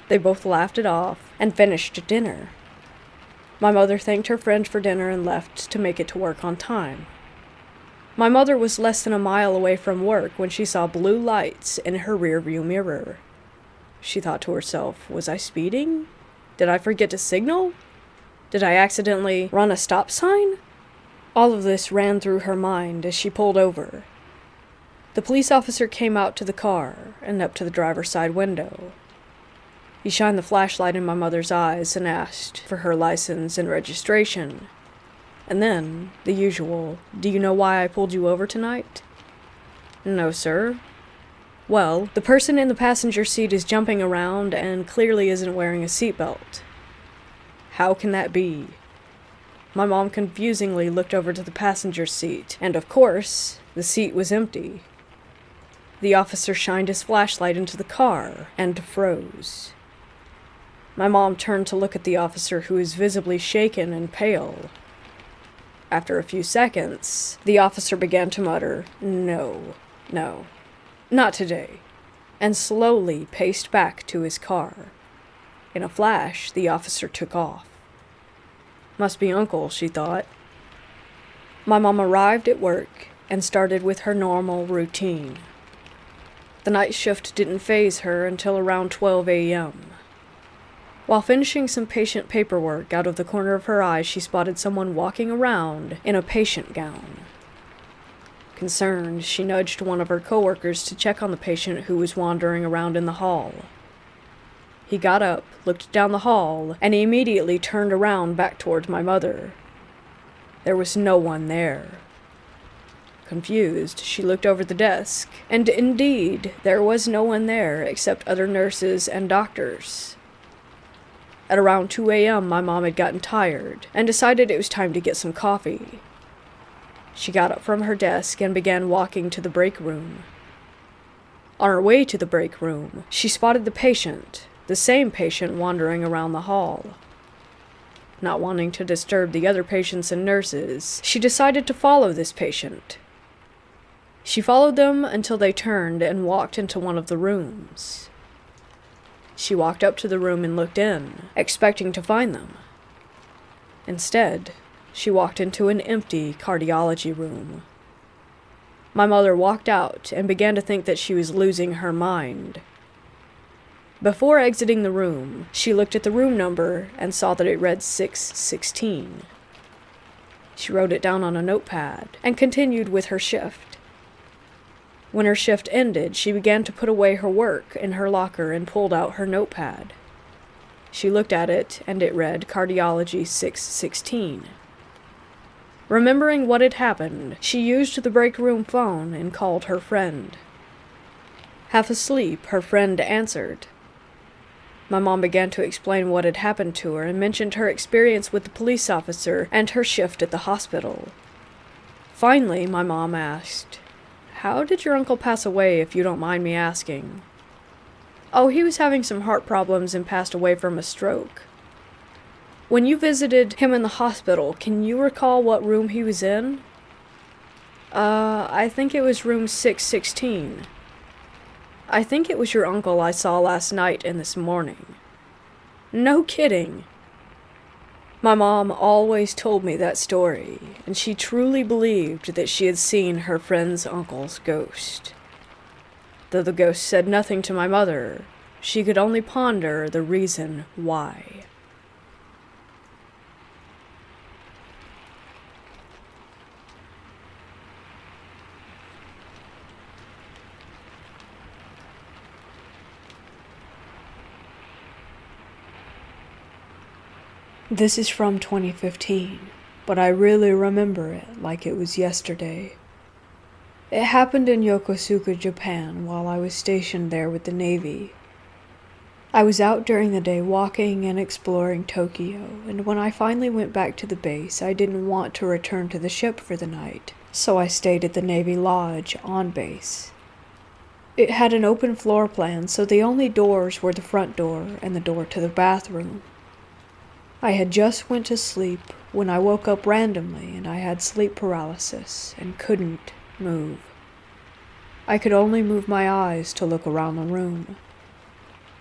They both laughed it off and finished dinner. My mother thanked her friend for dinner and left to make it to work on time. My mother was less than a mile away from work when she saw blue lights in her rearview mirror. She thought to herself, was I speeding? Did I forget to signal? Did I accidentally run a stop sign? All of this ran through her mind as she pulled over. The police officer came out to the car and up to the driver's side window. He shined the flashlight in my mother's eyes and asked for her license and registration. And then, the usual, "Do you know why I pulled you over tonight?" "No, sir." "Well, the person in the passenger seat is jumping around and clearly isn't wearing a seatbelt." "How can that be?" My mom confusingly looked over to the passenger seat, and of course, the seat was empty. The officer shined his flashlight into the car and froze. My mom turned to look at the officer, who was visibly shaken and pale. After a few seconds, the officer began to mutter, "No, not today," and slowly paced back to his car. In a flash, the officer took off. Must be Uncle, she thought. My mom arrived at work and started with her normal routine. The night shift didn't faze her until around 12 a.m. While finishing some patient paperwork, out of the corner of her eye, she spotted someone walking around in a patient gown. Concerned, she nudged one of her coworkers to check on the patient who was wandering around in the hall. He got up, looked down the hall, and immediately turned around back towards my mother. There was no one there. Confused, she looked over the desk, and indeed, there was no one there except other nurses and doctors. At around 2 a.m., my mom had gotten tired and decided it was time to get some coffee. She got up from her desk and began walking to the break room. On her way to the break room, she spotted the patient, the same patient wandering around the hall. Not wanting to disturb the other patients and nurses, she decided to follow this patient. She followed them until they turned and walked into one of the rooms. She walked up to the room and looked in, expecting to find them. Instead, she walked into an empty cardiology room. My mother walked out and began to think that she was losing her mind. Before exiting the room, she looked at the room number and saw that it read 616. She wrote it down on a notepad and continued with her shift. When her shift ended, she began to put away her work in her locker and pulled out her notepad. She looked at it, and it read Cardiology 616. Remembering what had happened, she used the break room phone and called her friend. Half asleep, her friend answered. My mom began to explain what had happened to her and mentioned her experience with the police officer and her shift at the hospital. Finally, my mom asked, "How did your uncle pass away, if you don't mind me asking?" "Oh, he was having some heart problems and passed away from a stroke." "When you visited him in the hospital, can you recall what room he was in?" I think it was room 616. "I think it was your uncle I saw last night and this morning." "No kidding." My mom always told me that story, and she truly believed that she had seen her friend's uncle's ghost. Though the ghost said nothing to my mother, she could only ponder the reason why. This is from 2015, but I really remember it like it was yesterday. It happened in Yokosuka, Japan, while I was stationed there with the Navy. I was out during the day walking and exploring Tokyo, and when I finally went back to the base, I didn't want to return to the ship for the night, so I stayed at the Navy Lodge on base. It had an open floor plan, so the only doors were the front door and the door to the bathroom. I had just went to sleep when I woke up randomly, and I had sleep paralysis and couldn't move. I could only move my eyes to look around the room.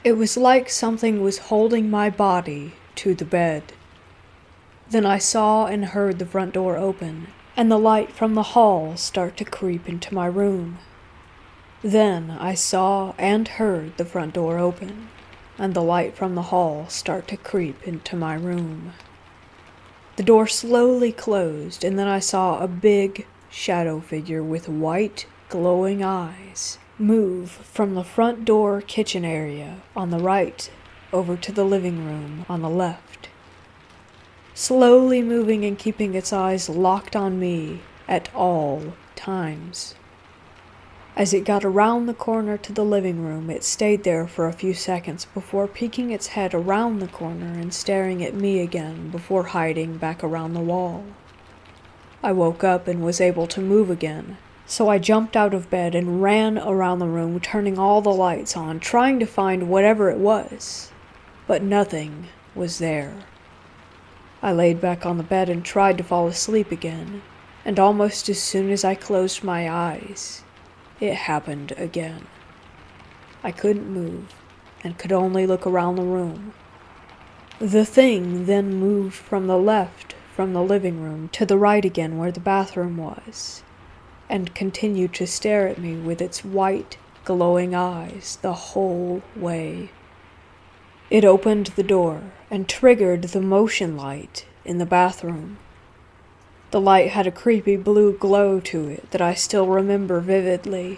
It was like something was holding my body to the bed. Then I saw and heard the front door open, and the light from the hall start to creep into my room. Then I saw and heard the front door open, and the light from the hall start to creep into my room. The door slowly closed, and then I saw a big shadow figure with white, glowing eyes move from the front door kitchen area on the right over to the living room on the left, slowly moving and keeping its eyes locked on me at all times. As it got around the corner to the living room, it stayed there for a few seconds before peeking its head around the corner and staring at me again before hiding back around the wall. I woke up and was able to move again, so I jumped out of bed and ran around the room, turning all the lights on, trying to find whatever it was, but nothing was there. I laid back on the bed and tried to fall asleep again, and almost as soon as I closed my eyes, it happened again. I couldn't move and could only look around the room. The thing then moved from the left from the living room to the right again where the bathroom was, and continued to stare at me with its white, glowing eyes the whole way. It opened the door and triggered the motion light in the bathroom. The light had a creepy blue glow to it that I still remember vividly.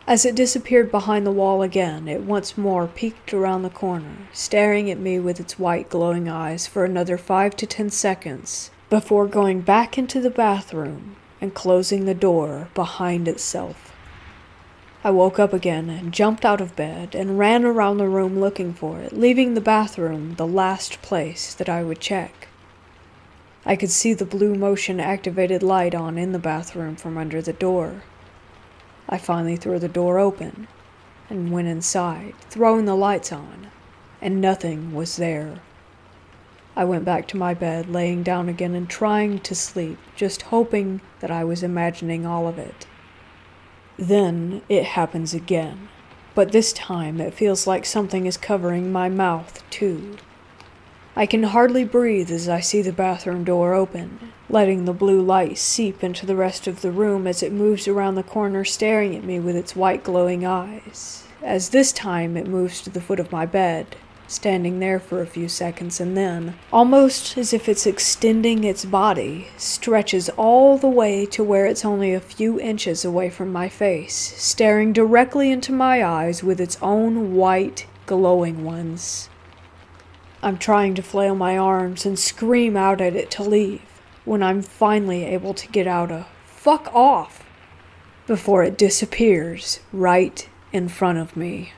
As it disappeared behind the wall again, it once more peeked around the corner, staring at me with its white glowing eyes for another 5 to 10 seconds, before going back into the bathroom and closing the door behind itself. I woke up again and jumped out of bed and ran around the room looking for it, leaving the bathroom the last place that I would check. I could see the blue motion activated light on in the bathroom from under the door. I finally threw the door open and went inside, throwing the lights on, and nothing was there. I went back to my bed, laying down again and trying to sleep, just hoping that I was imagining all of it. Then it happens again, but this time it feels like something is covering my mouth too. I can hardly breathe as I see the bathroom door open, letting the blue light seep into the rest of the room as it moves around the corner staring at me with its white glowing eyes, as this time it moves to the foot of my bed, standing there for a few seconds and then, almost as if it's extending its body, stretches all the way to where it's only a few inches away from my face, staring directly into my eyes with its own white, glowing ones. I'm trying to flail my arms and scream out at it to leave, when I'm finally able to get out a "fuck off" before it disappears right in front of me.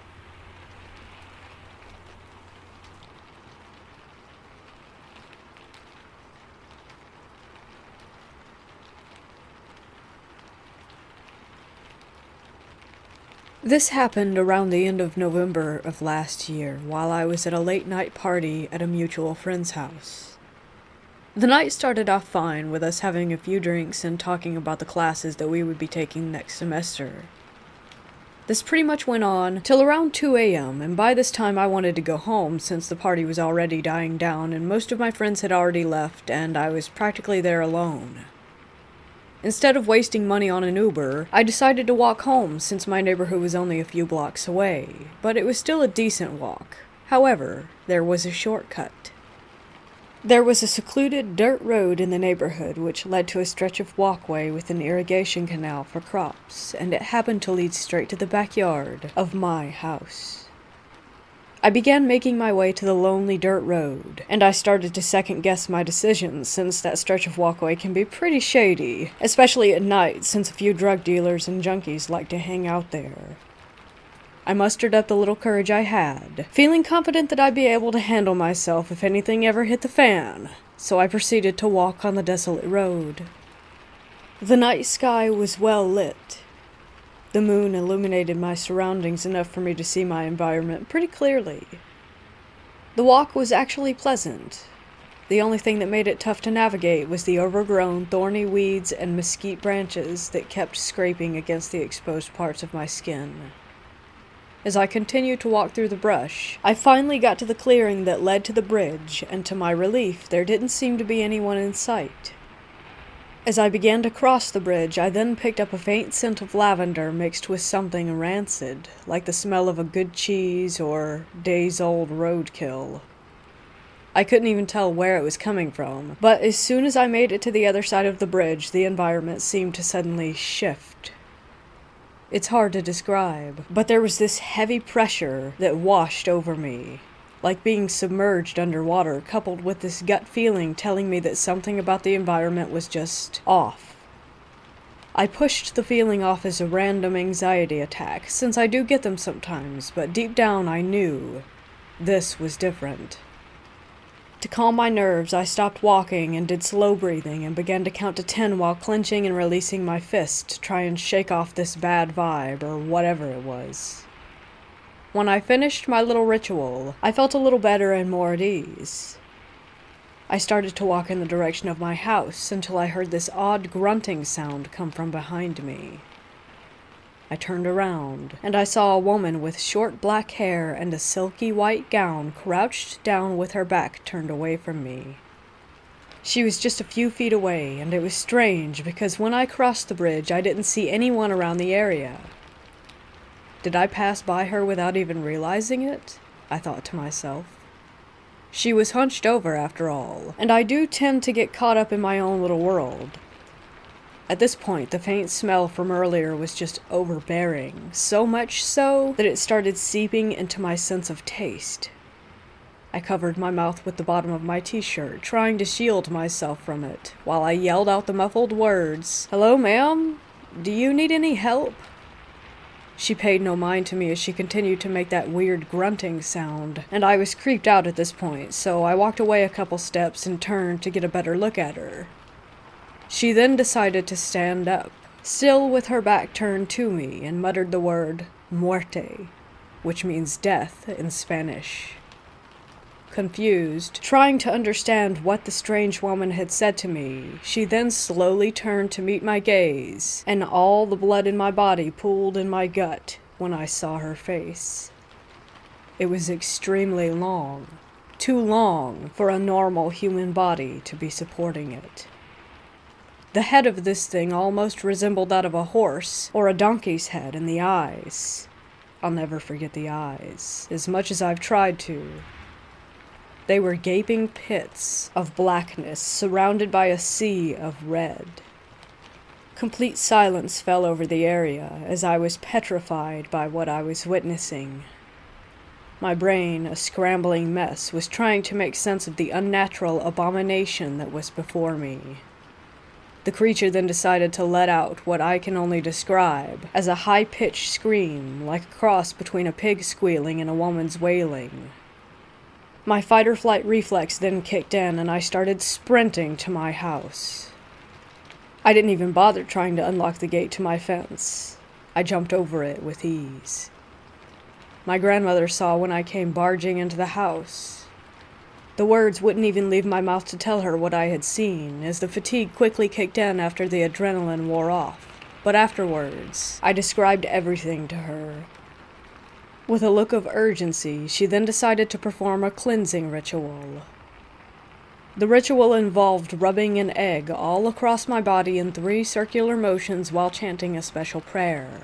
This happened around the end of November of last year, while I was at a late-night party at a mutual friend's house. The night started off fine, with us having a few drinks and talking about the classes that we would be taking next semester. This pretty much went on till around 2 a.m., and by this time I wanted to go home since the party was already dying down and most of my friends had already left and I was practically there alone. Instead of wasting money on an Uber, I decided to walk home since my neighborhood was only a few blocks away, but it was still a decent walk. However, there was a shortcut. There was a secluded dirt road in the neighborhood which led to a stretch of walkway with an irrigation canal for crops, and it happened to lead straight to the backyard of my house. I began making my way to the lonely dirt road, and I started to second-guess my decisions since that stretch of walkway can be pretty shady, especially at night since a few drug dealers and junkies like to hang out there. I mustered up the little courage I had, feeling confident that I'd be able to handle myself if anything ever hit the fan, so I proceeded to walk on the desolate road. The night sky was well lit. The moon illuminated my surroundings enough for me to see my environment pretty clearly. The walk was actually pleasant. The only thing that made it tough to navigate was the overgrown, thorny weeds and mesquite branches that kept scraping against the exposed parts of my skin. As I continued to walk through the brush, I finally got to the clearing that led to the bridge, and to my relief, there didn't seem to be anyone in sight. As I began to cross the bridge, I then picked up a faint scent of lavender mixed with something rancid, like the smell of a good cheese or days-old roadkill. I couldn't even tell where it was coming from, but as soon as I made it to the other side of the bridge, the environment seemed to suddenly shift. It's hard to describe, but there was this heavy pressure that washed over me, like being submerged underwater, coupled with this gut feeling telling me that something about the environment was just off. I pushed the feeling off as a random anxiety attack, since I do get them sometimes, but deep down I knew this was different. To calm my nerves, I stopped walking and did slow breathing and began to count to 10 while clenching and releasing my fist to try and shake off this bad vibe or whatever it was. When I finished my little ritual, I felt a little better and more at ease. I started to walk in the direction of my house until I heard this odd grunting sound come from behind me. I turned around, and I saw a woman with short black hair and a silky white gown crouched down with her back turned away from me. She was just a few feet away, and it was strange because when I crossed the bridge, I didn't see anyone around the area. Did I pass by her without even realizing it? I thought to myself. She was hunched over after all, and I do tend to get caught up in my own little world. At this point, the faint smell from earlier was just overbearing, so much so that it started seeping into my sense of taste. I covered my mouth with the bottom of my t-shirt, trying to shield myself from it, while I yelled out the muffled words, "Hello, ma'am? Do you need any help?" She paid no mind to me as she continued to make that weird grunting sound, and I was creeped out at this point, so I walked away a couple steps and turned to get a better look at her. She then decided to stand up, still with her back turned to me, and muttered the word muerte, which means death in Spanish. Confused, trying to understand what the strange woman had said to me, she then slowly turned to meet my gaze, and all the blood in my body pooled in my gut when I saw her face. It was extremely long, too long for a normal human body to be supporting it. The head of this thing almost resembled that of a horse or a donkey's head, and the eyes. I'll never forget the eyes, as much as I've tried to. They were gaping pits of blackness surrounded by a sea of red. Complete silence fell over the area as I was petrified by what I was witnessing. My brain, a scrambling mess, was trying to make sense of the unnatural abomination that was before me. The creature then decided to let out what I can only describe as a high-pitched scream, like a cross between a pig squealing and a woman's wailing. My fight-or-flight reflex then kicked in, and I started sprinting to my house. I didn't even bother trying to unlock the gate to my fence. I jumped over it with ease. My grandmother saw when I came barging into the house. The words wouldn't even leave my mouth to tell her what I had seen, as the fatigue quickly kicked in after the adrenaline wore off. but afterwards, I described everything to her. With a look of urgency, she then decided to perform a cleansing ritual. The ritual involved rubbing an egg all across my body in 3 circular motions while chanting a special prayer.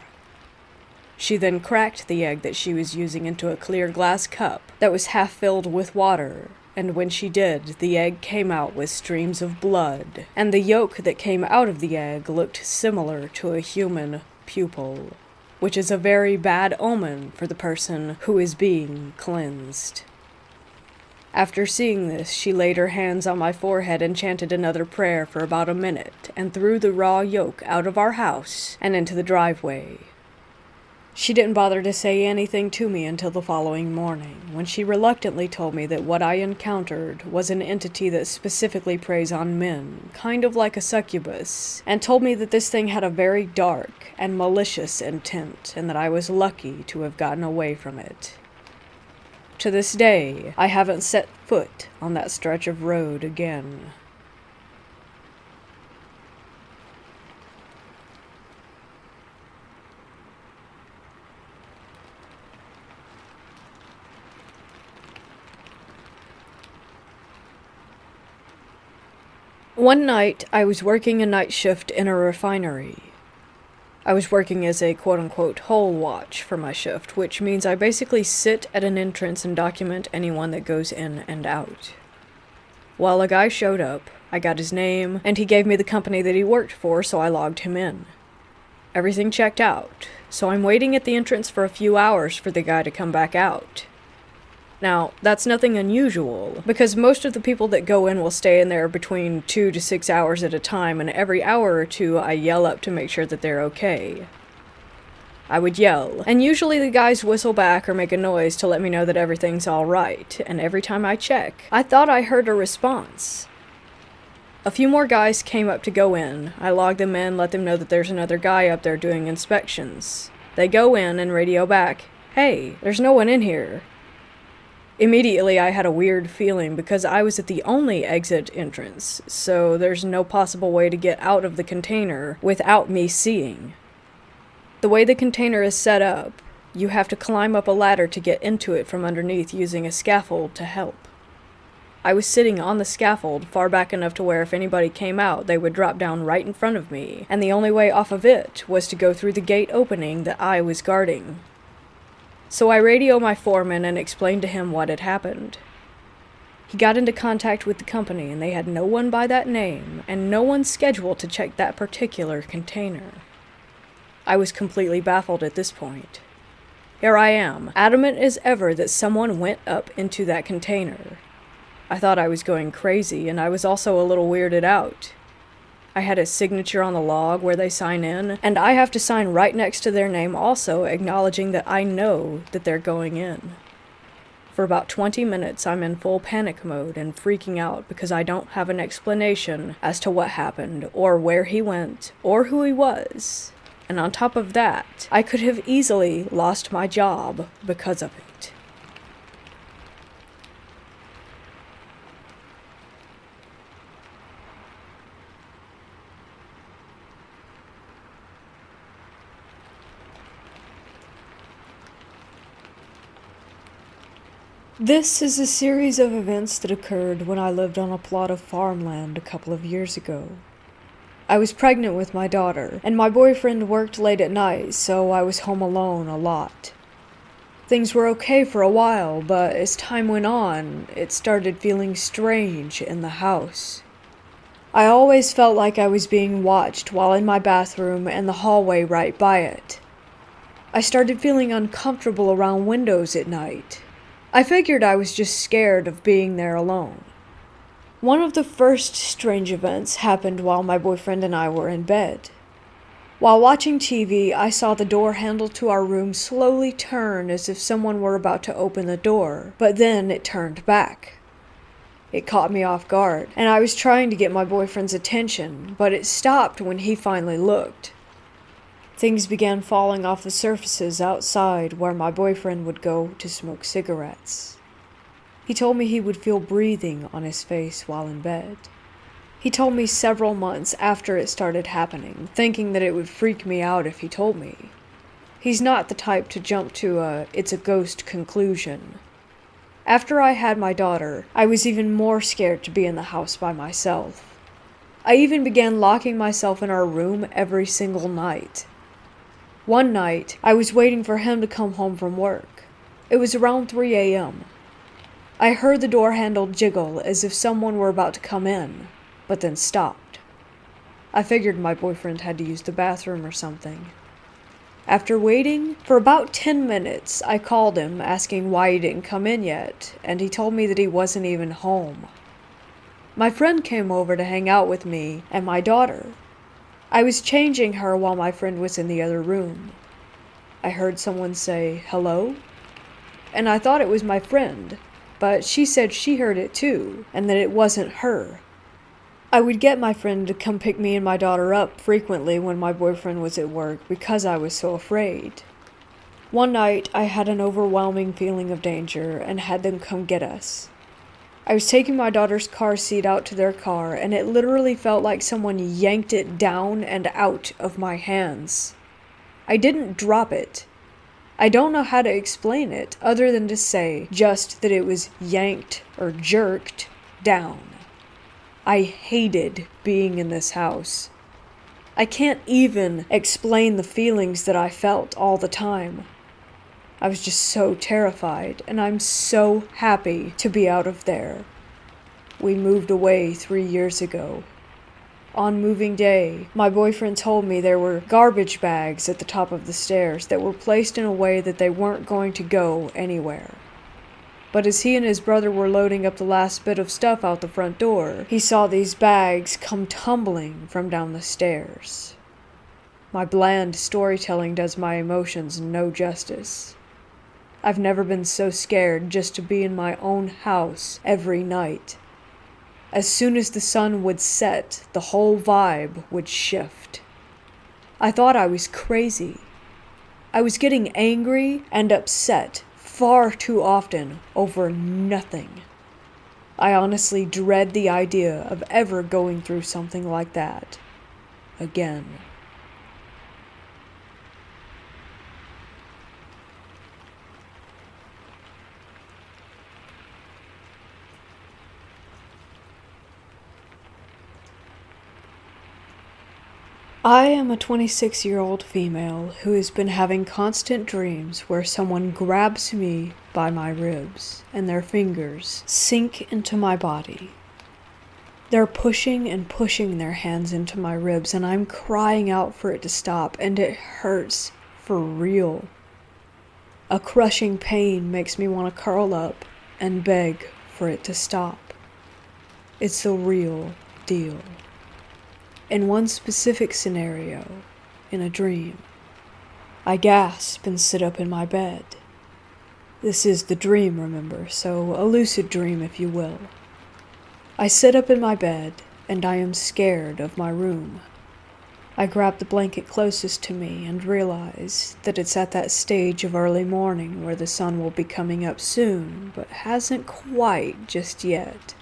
She then cracked the egg that she was using into a clear glass cup that was half filled with water, and when she did, the egg came out with streams of blood, and the yolk that came out of the egg looked similar to a human pupil, which is a very bad omen for the person who is being cleansed. After seeing this, she laid her hands on my forehead and chanted another prayer for about a minute, and threw the raw yolk out of our house and into the driveway. She didn't bother to say anything to me until the following morning, when she reluctantly told me that what I encountered was an entity that specifically preys on men, kind of like a succubus, and told me that this thing had a very dark and malicious intent, and that I was lucky to have gotten away from it. To this day, I haven't set foot on that stretch of road again. One night, I was working a night shift in a refinery. I was working as a quote-unquote hole watch for my shift, which means I basically sit at an entrance and document anyone that goes in and out. Well, a guy showed up, I got his name, and he gave me the company that he worked for, so I logged him in. Everything checked out, so I'm waiting at the entrance for a few hours for the guy to come back out. Now, that's nothing unusual, because most of the people that go in will stay in there between 2 to 6 hours at a time, and every hour or two I yell up to make sure that they're okay. I would yell, and usually the guys whistle back or make a noise to let me know that everything's alright, and every time I check, I thought I heard a response. A few more guys came up to go in. I log them in, let them know that there's another guy up there doing inspections. They go in and radio back, "Hey, there's no one in here." Immediately, I had a weird feeling because I was at the only exit entrance, so there's no possible way to get out of the container without me seeing. The way the container is set up, you have to climb up a ladder to get into it from underneath using a scaffold to help. I was sitting on the scaffold far back enough to where if anybody came out, they would drop down right in front of me, and the only way off of it was to go through the gate opening that I was guarding. So I radioed my foreman and explained to him what had happened. He got into contact with the company, and they had no one by that name, and no one scheduled to check that particular container. I was completely baffled at this point. Here I am, adamant as ever that someone went up into that container. I thought I was going crazy, and I was also a little weirded out. I had a signature on the log where they sign in, and I have to sign right next to their name also, acknowledging that I know that they're going in. For about 20 minutes, I'm in full panic mode and freaking out because I don't have an explanation as to what happened, or where he went, or who he was. And on top of that, I could have easily lost my job because of it. This is a series of events that occurred when I lived on a plot of farmland a couple of years ago. I was pregnant with my daughter, and my boyfriend worked late at night, so I was home alone a lot. Things were okay for a while, but as time went on, it started feeling strange in the house. I always felt like I was being watched while in my bathroom and the hallway right by it. I started feeling uncomfortable around windows at night. I figured I was just scared of being there alone. One of the first strange events happened while my boyfriend and I were in bed. While watching TV, I saw the door handle to our room slowly turn as if someone were about to open the door, but then it turned back. It caught me off guard, and I was trying to get my boyfriend's attention, but it stopped when he finally looked. Things began falling off the surfaces outside where my boyfriend would go to smoke cigarettes. He told me he would feel breathing on his face while in bed. He told me several months after it started happening, thinking that it would freak me out if he told me. He's not the type to jump to it's a ghost conclusion. After I had my daughter, I was even more scared to be in the house by myself. I even began locking myself in our room every single night. One night, I was waiting for him to come home from work. It was around 3 a.m. I heard the door handle jiggle as if someone were about to come in, but then stopped. I figured my boyfriend had to use the bathroom or something. After waiting for about 10 minutes, I called him asking why he didn't come in yet, and he told me that he wasn't even home. My friend came over to hang out with me and my daughter. I was changing her while my friend was in the other room. I heard someone say, "Hello?" And I thought it was my friend, but she said she heard it too, and that it wasn't her. I would get my friend to come pick me and my daughter up frequently when my boyfriend was at work because I was so afraid. One night, I had an overwhelming feeling of danger and had them come get us. I was taking my daughter's car seat out to their car, and it literally felt like someone yanked it down and out of my hands. I didn't drop it. I don't know how to explain it other than to say just that it was yanked or jerked down. I hated being in this house. I can't even explain the feelings that I felt all the time. I was just so terrified, and I'm so happy to be out of there. We moved away 3 years ago. On moving day, my boyfriend told me there were garbage bags at the top of the stairs that were placed in a way that they weren't going to go anywhere. But as he and his brother were loading up the last bit of stuff out the front door, he saw these bags come tumbling from down the stairs. My bland storytelling does my emotions no justice. I've never been so scared just to be in my own house every night. As soon as the sun would set, the whole vibe would shift. I thought I was crazy. I was getting angry and upset far too often over nothing. I honestly dread the idea of ever going through something like that again. I am a 26-year-old female who has been having constant dreams where someone grabs me by my ribs and their fingers sink into my body. They're pushing and pushing their hands into my ribs, and I'm crying out for it to stop, and it hurts for real. A crushing pain makes me want to curl up and beg for it to stop. It's the real deal. In one specific scenario, in a dream, I gasp and sit up in my bed. This is the dream, remember, so a lucid dream, if you will. I sit up in my bed, and I am scared of my room. I grab the blanket closest to me and realize that it's at that stage of early morning where the sun will be coming up soon, but hasn't quite just yet.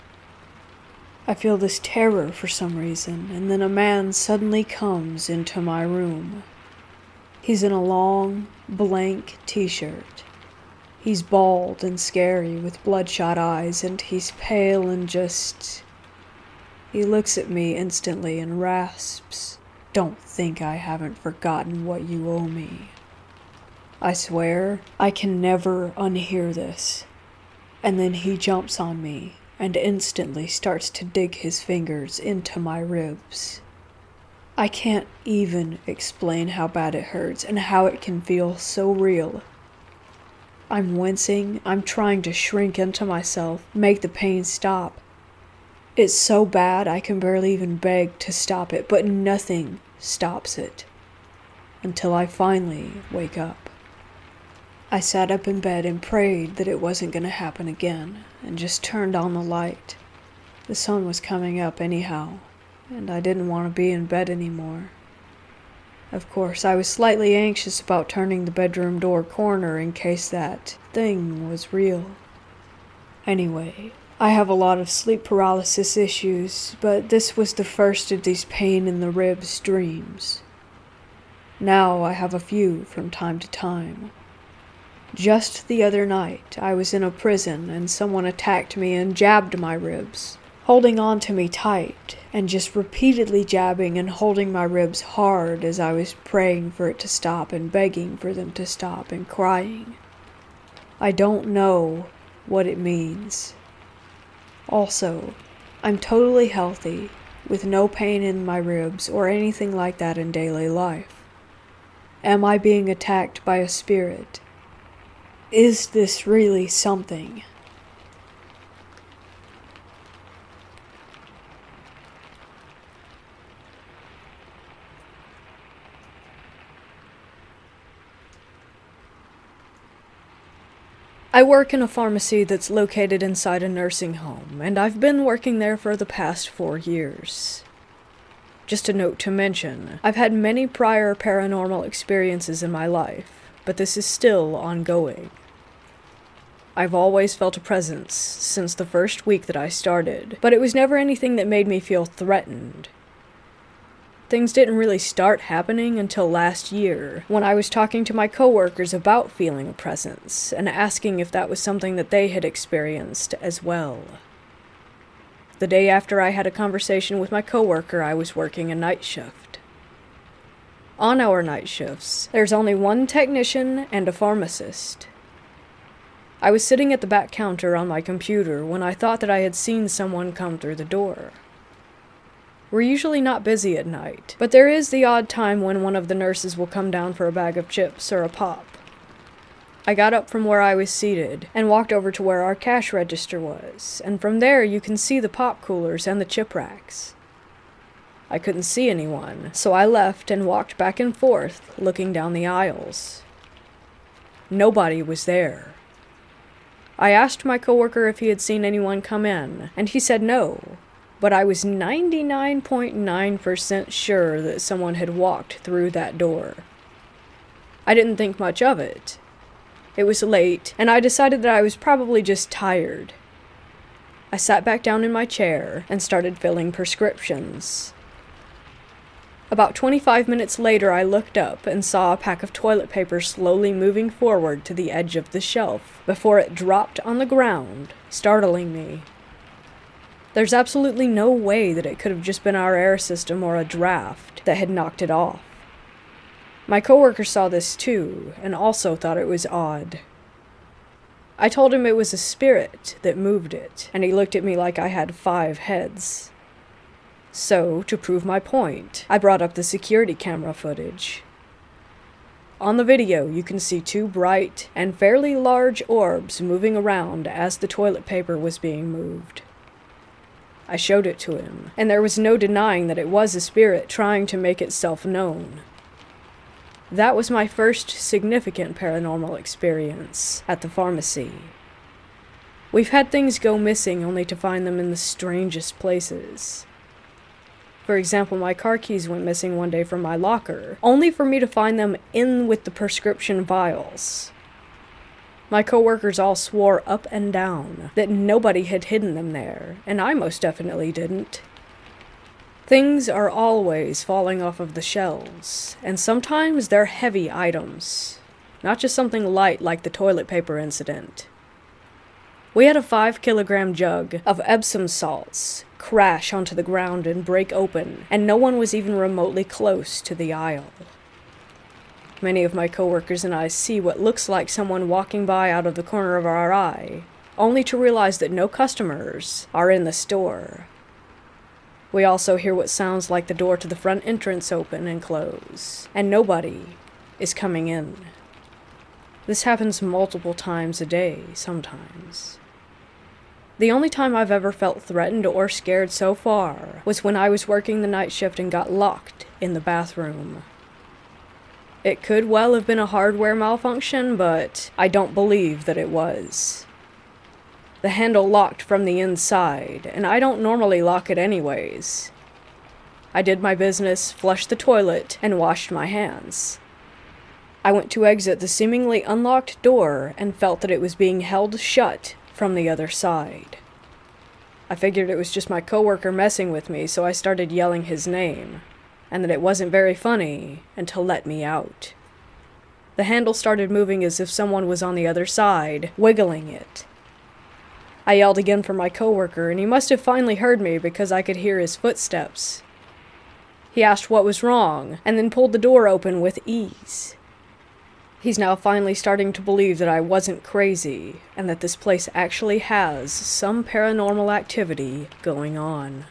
I feel this terror for some reason, and then a man suddenly comes into my room. He's in a long, blank t-shirt. He's bald and scary with bloodshot eyes, and he's pale and just... He looks at me instantly and rasps, "Don't think I haven't forgotten what you owe me." I swear, I can never unhear this. And then he jumps on me and instantly starts to dig his fingers into my ribs. I can't even explain how bad it hurts and how it can feel so real. I'm wincing, I'm trying to shrink into myself, make the pain stop. It's so bad I can barely even beg to stop it, but nothing stops it. Until I finally wake up. I sat up in bed and prayed that it wasn't going to happen again, and just turned on the light. The sun was coming up anyhow, and I didn't want to be in bed anymore. Of course, I was slightly anxious about turning the bedroom door corner in case that thing was real. Anyway, I have a lot of sleep paralysis issues, but this was the first of these pain in the ribs dreams. Now I have a few from time to time. Just the other night, I was in a prison and someone attacked me and jabbed my ribs, holding on to me tight and just repeatedly jabbing and holding my ribs hard as I was praying for it to stop and begging for them to stop and crying. I don't know what it means. Also, I'm totally healthy, with no pain in my ribs or anything like that in daily life. Am I being attacked by a spirit? Is this really something? I work in a pharmacy that's located inside a nursing home, and I've been working there for the past 4 years. Just a note to mention, I've had many prior paranormal experiences in my life, but this is still ongoing. I've always felt a presence since the first week that I started, but it was never anything that made me feel threatened. Things didn't really start happening until last year, when I was talking to my coworkers about feeling a presence, and asking if that was something that they had experienced as well. The day after I had a conversation with my coworker, I was working a night shift. On our night shifts, there's only one technician and a pharmacist. I was sitting at the back counter on my computer when I thought that I had seen someone come through the door. We're usually not busy at night, but there is the odd time when one of the nurses will come down for a bag of chips or a pop. I got up from where I was seated and walked over to where our cash register was, and from there you can see the pop coolers and the chip racks. I couldn't see anyone, so I left and walked back and forth, looking down the aisles. Nobody was there. I asked my coworker if he had seen anyone come in, and he said no, but I was 99.9% sure that someone had walked through that door. I didn't think much of it. It was late, and I decided that I was probably just tired. I sat back down in my chair and started filling prescriptions. About 25 minutes later, I looked up and saw a pack of toilet paper slowly moving forward to the edge of the shelf before it dropped on the ground, startling me. There's absolutely no way that it could have just been our air system or a draft that had knocked it off. My coworker saw this too, and also thought it was odd. I told him it was a spirit that moved it, and he looked at me like I had 5 heads. So, to prove my point, I brought up the security camera footage. On the video, you can see 2 bright and fairly large orbs moving around as the toilet paper was being moved. I showed it to him, and there was no denying that it was a spirit trying to make itself known. That was my first significant paranormal experience at the pharmacy. We've had things go missing only to find them in the strangest places. For example, my car keys went missing one day from my locker, only for me to find them in with the prescription vials. My coworkers all swore up and down that nobody had hidden them there, and I most definitely didn't. Things are always falling off of the shelves, and sometimes they're heavy items, not just something light like the toilet paper incident. We had a 5-kilogram jug of Epsom salts crash onto the ground and break open, and no one was even remotely close to the aisle. Many of my coworkers and I see what looks like someone walking by out of the corner of our eye, only to realize that no customers are in the store. We also hear what sounds like the door to the front entrance open and close, and nobody is coming in. This happens multiple times a day, sometimes. The only time I've ever felt threatened or scared so far was when I was working the night shift and got locked in the bathroom. It could well have been a hardware malfunction, but I don't believe that it was. The handle locked from the inside, and I don't normally lock it anyways. I did my business, flushed the toilet, and washed my hands. I went to exit the seemingly unlocked door and felt that it was being held shut from the other side. I figured it was just my coworker messing with me, so I started yelling his name, and that it wasn't very funny until let me out. The handle started moving as if someone was on the other side, wiggling it. I yelled again for my coworker, and he must have finally heard me because I could hear his footsteps. He asked what was wrong, and then pulled the door open with ease. He's now finally starting to believe that I wasn't crazy, and that this place actually has some paranormal activity going on.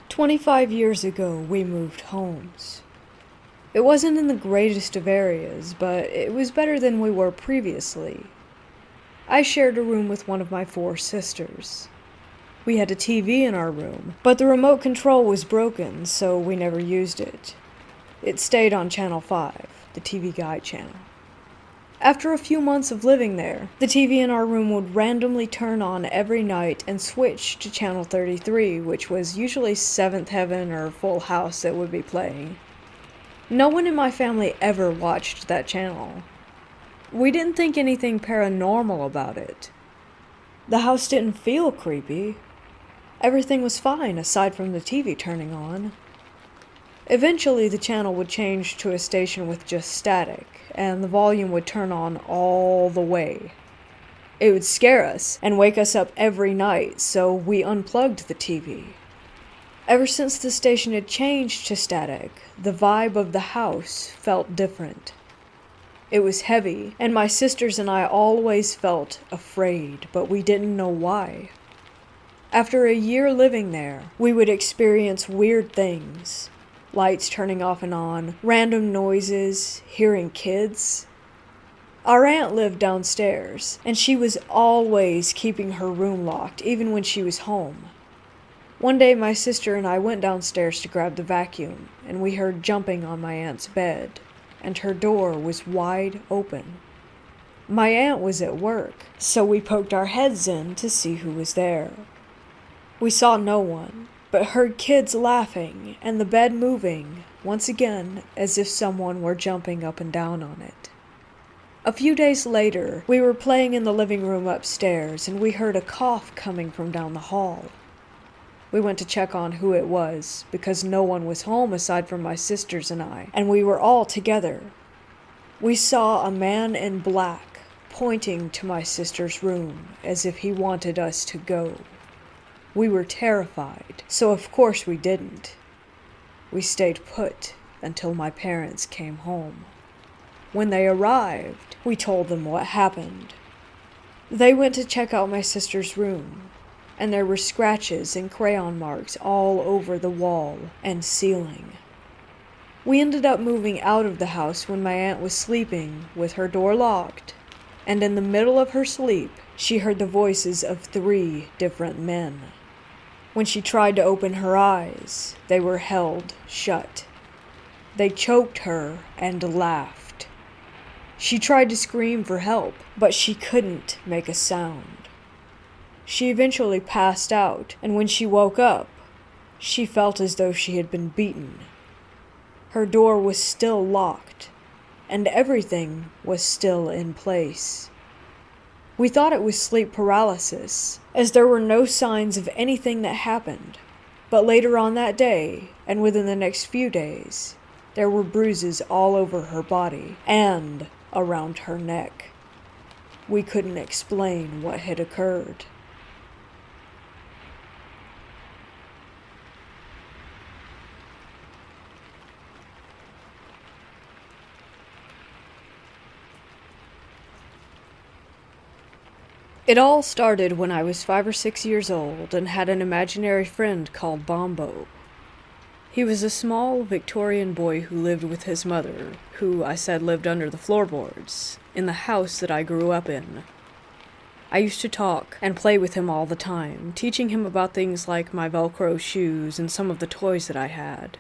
"25 years ago, we moved homes. It wasn't in the greatest of areas, but it was better than we were previously. I shared a room with one of my 4 sisters. We had a TV in our room, but the remote control was broken, so we never used it. It stayed on Channel 5, the TV Guide channel. After a few months of living there, the TV in our room would randomly turn on every night and switch to Channel 33, which was usually Seventh Heaven or Full House that would be playing. No one in my family ever watched that channel. We didn't think anything paranormal about it. The house didn't feel creepy. Everything was fine aside from the TV turning on. Eventually, the channel would change to a station with just static, and the volume would turn on all the way. It would scare us and wake us up every night, so we unplugged the TV. Ever since the station had changed to static, the vibe of the house felt different. It was heavy, and my sisters and I always felt afraid, but we didn't know why. After a year living there, we would experience weird things. Lights turning off and on, random noises, hearing kids. Our aunt lived downstairs, and she was always keeping her room locked, even when she was home. One day my sister and I went downstairs to grab the vacuum, and we heard jumping on my aunt's bed, and her door was wide open. My aunt was at work, so we poked our heads in to see who was there. We saw no one, but heard kids laughing and the bed moving, once again as if someone were jumping up and down on it. A few days later, we were playing in the living room upstairs, and we heard a cough coming from down the hall. We went to check on who it was, because no one was home aside from my sisters and I, and we were all together. We saw a man in black pointing to my sister's room as if he wanted us to go. We were terrified, so of course we didn't. We stayed put until my parents came home. When they arrived, we told them what happened. They went to check out my sister's room, and there were scratches and crayon marks all over the wall and ceiling. We ended up moving out of the house when my aunt was sleeping with her door locked, and in the middle of her sleep, she heard the voices of 3 different men. When she tried to open her eyes, they were held shut. They choked her and laughed. She tried to scream for help, but she couldn't make a sound. She eventually passed out, and when she woke up, she felt as though she had been beaten. Her door was still locked, and everything was still in place. We thought it was sleep paralysis, as there were no signs of anything that happened. But later on that day, and within the next few days, there were bruises all over her body and around her neck. We couldn't explain what had occurred. It all started when I was 5 or 6 years old and had an imaginary friend called Bombo. He was a small Victorian boy who lived with his mother, who I said lived under the floorboards, in the house that I grew up in. I used to talk and play with him all the time, teaching him about things like my Velcro shoes and some of the toys that I had.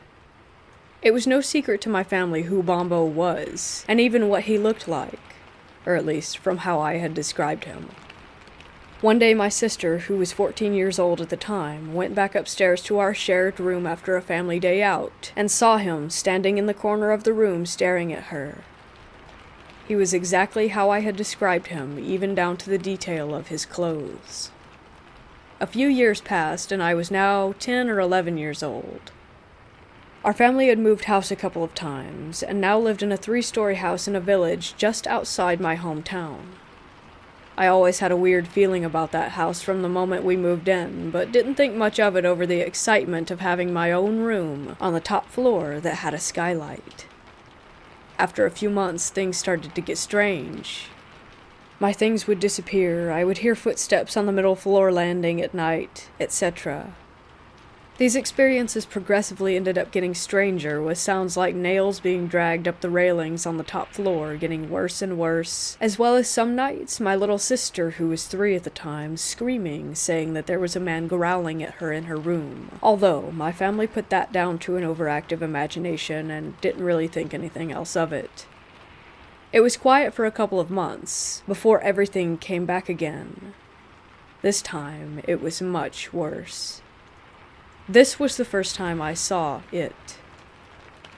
It was no secret to my family who Bombo was, and even what he looked like, or at least from how I had described him. One day my sister, who was 14 years old at the time, went back upstairs to our shared room after a family day out, and saw him standing in the corner of the room staring at her. He was exactly how I had described him, even down to the detail of his clothes. A few years passed, and I was now 10 or 11 years old. Our family had moved house a couple of times, and now lived in a 3-story house in a village just outside my hometown. I always had a weird feeling about that house from the moment we moved in, but didn't think much of it over the excitement of having my own room on the top floor that had a skylight. After a few months, things started to get strange. My things would disappear, I would hear footsteps on the middle floor landing at night, etc. These experiences progressively ended up getting stranger, with sounds like nails being dragged up the railings on the top floor getting worse and worse, as well as some nights my little sister, who was 3 at the time, screaming, saying that there was a man growling at her in her room, although my family put that down to an overactive imagination and didn't really think anything else of it. It was quiet for a couple of months, before everything came back again. This time, it was much worse. This was the first time I saw it.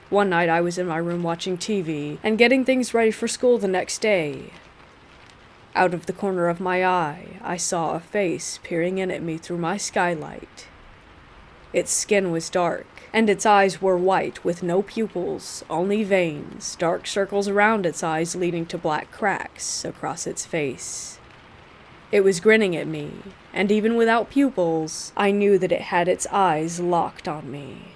One night I was in my room watching TV and getting things ready for school the next day. Out of the corner of my eye, I saw a face peering in at me through my skylight. Its skin was dark, and its eyes were white with no pupils, only veins, dark circles around its eyes leading to black cracks across its face. It was grinning at me, and even without pupils, I knew that it had its eyes locked on me.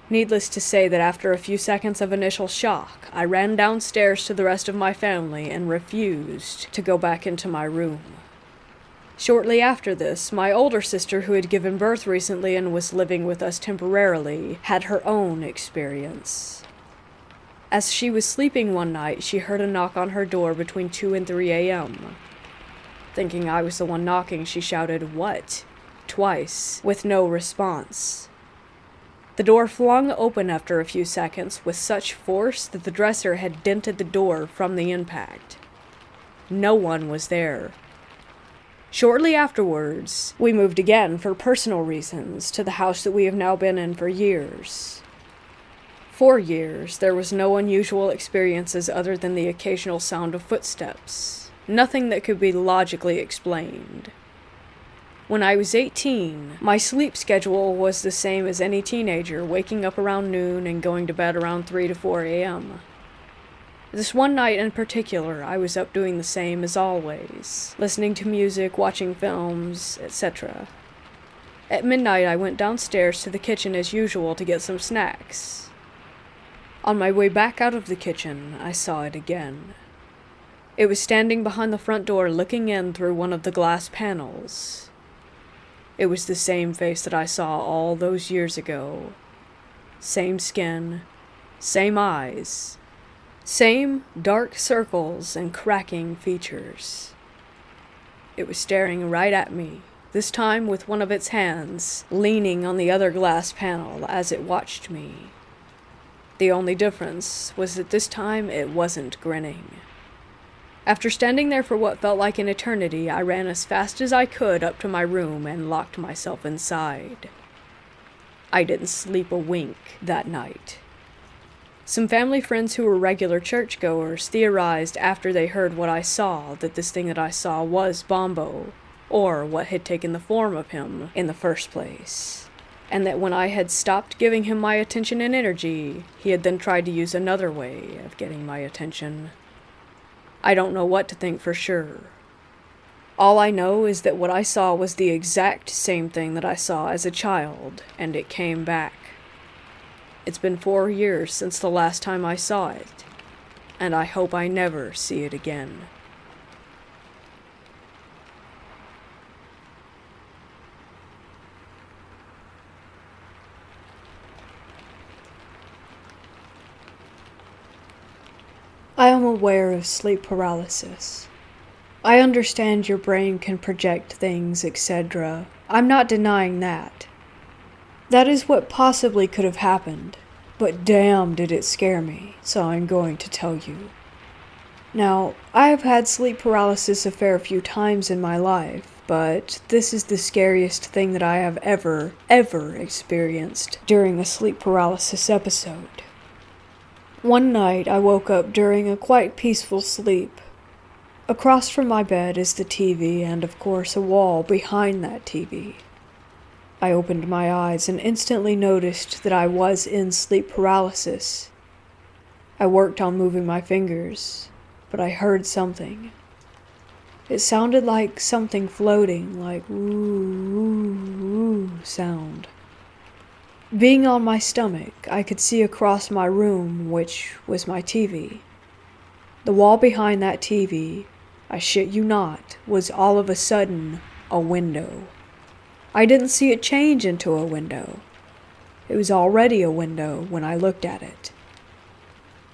Needless to say that after a few seconds of initial shock, I ran downstairs to the rest of my family and refused to go back into my room. Shortly after this, my older sister, who had given birth recently and was living with us temporarily, had her own experience. As she was sleeping one night, she heard a knock on her door between 2 and 3 a.m. Thinking I was the one knocking, she shouted, "What?" twice, with no response. The door flung open after a few seconds with such force that the dresser had dented the door from the impact. No one was there. Shortly afterwards, we moved again for personal reasons to the house that we have now been in for years. For years, there was no unusual experiences other than the occasional sound of footsteps. Nothing that could be logically explained. When I was 18, my sleep schedule was the same as any teenager, waking up around noon and going to bed around 3 to 4 a.m. This one night in particular, I was up doing the same as always, listening to music, watching films, etc. At midnight, I went downstairs to the kitchen as usual to get some snacks. On my way back out of the kitchen, I saw it again. It was standing behind the front door looking in through one of the glass panels. It was the same face that I saw all those years ago. Same skin, same eyes, same dark circles and cracking features. It was staring right at me, this time with one of its hands leaning on the other glass panel as it watched me. The only difference was that this time it wasn't grinning. After standing there for what felt like an eternity, I ran as fast as I could up to my room and locked myself inside. I didn't sleep a wink that night. Some family friends who were regular churchgoers theorized after they heard what I saw that this thing that I saw was Bombo, or what had taken the form of him in the first place, and that when I had stopped giving him my attention and energy, he had then tried to use another way of getting my attention. I don't know what to think for sure. All I know is that what I saw was the exact same thing that I saw as a child, and it came back. It's been 4 years since the last time I saw it, and I hope I never see it again. I am aware of sleep paralysis. I understand your brain can project things, etc. I'm not denying that. That is what possibly could have happened, but damn did it scare me, so I'm going to tell you. Now, I have had sleep paralysis a fair few times in my life, but this is the scariest thing that I have ever experienced during a sleep paralysis episode. One night I woke up during a quite peaceful sleep. Across from my bed is the TV and, of course, a wall behind that TV. I opened my eyes and instantly noticed that I was in sleep paralysis. I worked on moving my fingers, but I heard something. It sounded like something floating, like woo sound. Being on my stomach, I could see across my room, which was my TV. The wall behind that TV, I shit you not, was all of a sudden a window. I didn't see it change into a window. It was already a window when I looked at it.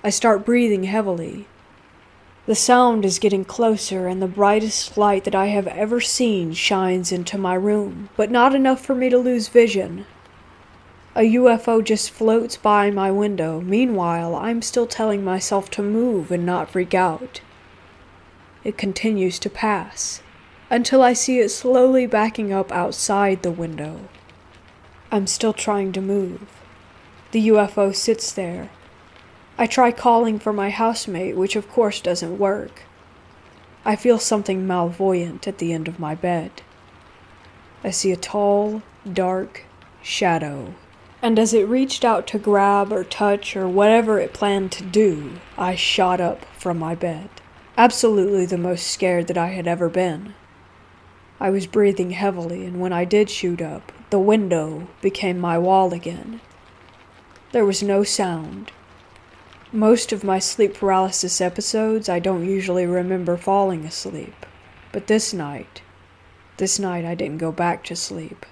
I start breathing heavily. The sound is getting closer, and the brightest light that I have ever seen shines into my room, but not enough for me to lose vision. A UFO just floats by my window. Meanwhile, I'm still telling myself to move and not freak out. It continues to pass, until I see it slowly backing up outside the window. I'm still trying to move. The UFO sits there. I try calling for my housemate, which of course doesn't work. I feel something malvoyant at the end of my bed. I see a tall, dark shadow, and as it reached out to grab or touch or whatever it planned to do, I shot up from my bed, absolutely the most scared that I had ever been. I was breathing heavily, and when I did shoot up, the window became my wall again. There was no sound. Most of my sleep paralysis episodes, I don't usually remember falling asleep. But this night I didn't go back to sleep.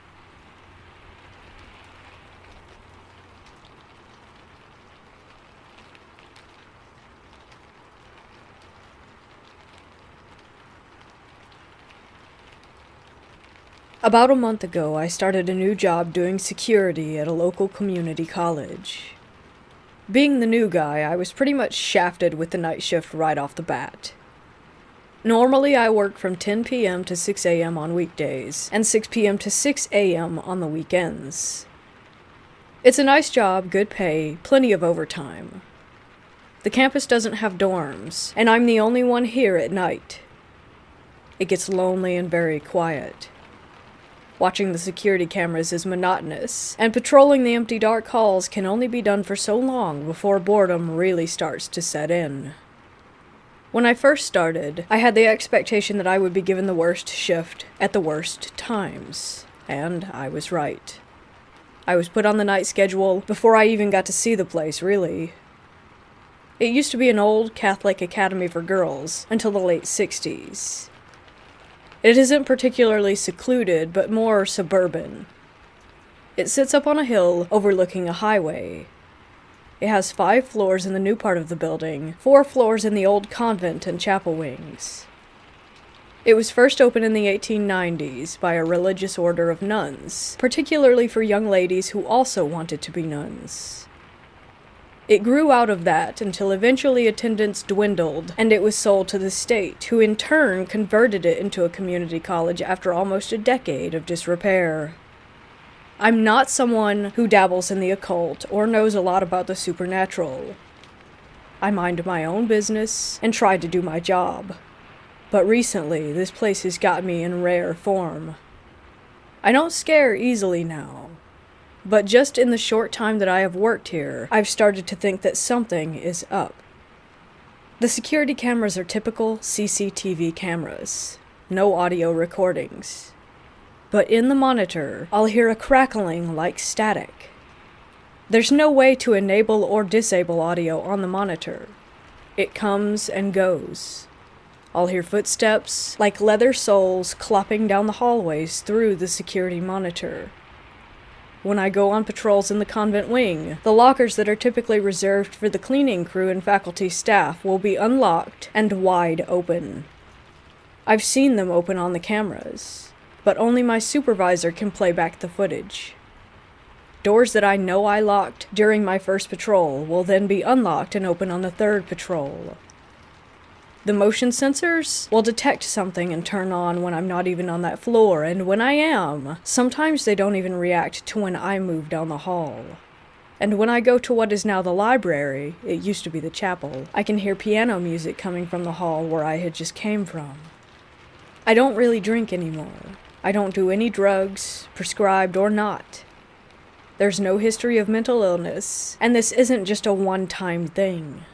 About a month ago, I started a new job doing security at a local community college. Being the new guy, I was pretty much shafted with the night shift right off the bat. Normally, I work from 10 p.m. to 6 a.m. on weekdays, and 6 p.m. to 6 a.m. on the weekends. It's a nice job, good pay, plenty of overtime. The campus doesn't have dorms, and I'm the only one here at night. It gets lonely and very quiet. Watching the security cameras is monotonous, and patrolling the empty dark halls can only be done for so long before boredom really starts to set in. When I first started, I had the expectation that I would be given the worst shift at the worst times, and I was right. I was put on the night schedule before I even got to see the place, really. It used to be an old Catholic academy for girls until the late 60s. It isn't particularly secluded, but more suburban. It sits up on a hill overlooking a highway. It has 5 floors in the new part of the building, 4 floors in the old convent and chapel wings. It was first opened in the 1890s by a religious order of nuns, particularly for young ladies who also wanted to be nuns. It grew out of that until eventually attendance dwindled, and it was sold to the state, who in turn converted it into a community college after almost a decade of disrepair. I'm not someone who dabbles in the occult or knows a lot about the supernatural. I mind my own business and try to do my job. But recently, this place has got me in rare form. I don't scare easily now. But just in the short time that I have worked here, I've started to think that something is up. The security cameras are typical CCTV cameras. No audio recordings. But in the monitor, I'll hear a crackling like static. There's no way to enable or disable audio on the monitor. It comes and goes. I'll hear footsteps like leather soles clopping down the hallways through the security monitor. When I go on patrols in the convent wing, the lockers that are typically reserved for the cleaning crew and faculty staff will be unlocked and wide open. I've seen them open on the cameras, but only my supervisor can play back the footage. Doors that I know I locked during my first patrol will then be unlocked and open on the third patrol. The motion sensors will detect something and turn on when I'm not even on that floor, and when I am, sometimes they don't even react to when I move down the hall. And when I go to what is now the library, it used to be the chapel, I can hear piano music coming from the hall where I had just came from. I don't really drink anymore. I don't do any drugs, prescribed or not. There's no history of mental illness, and this isn't just a one-time thing.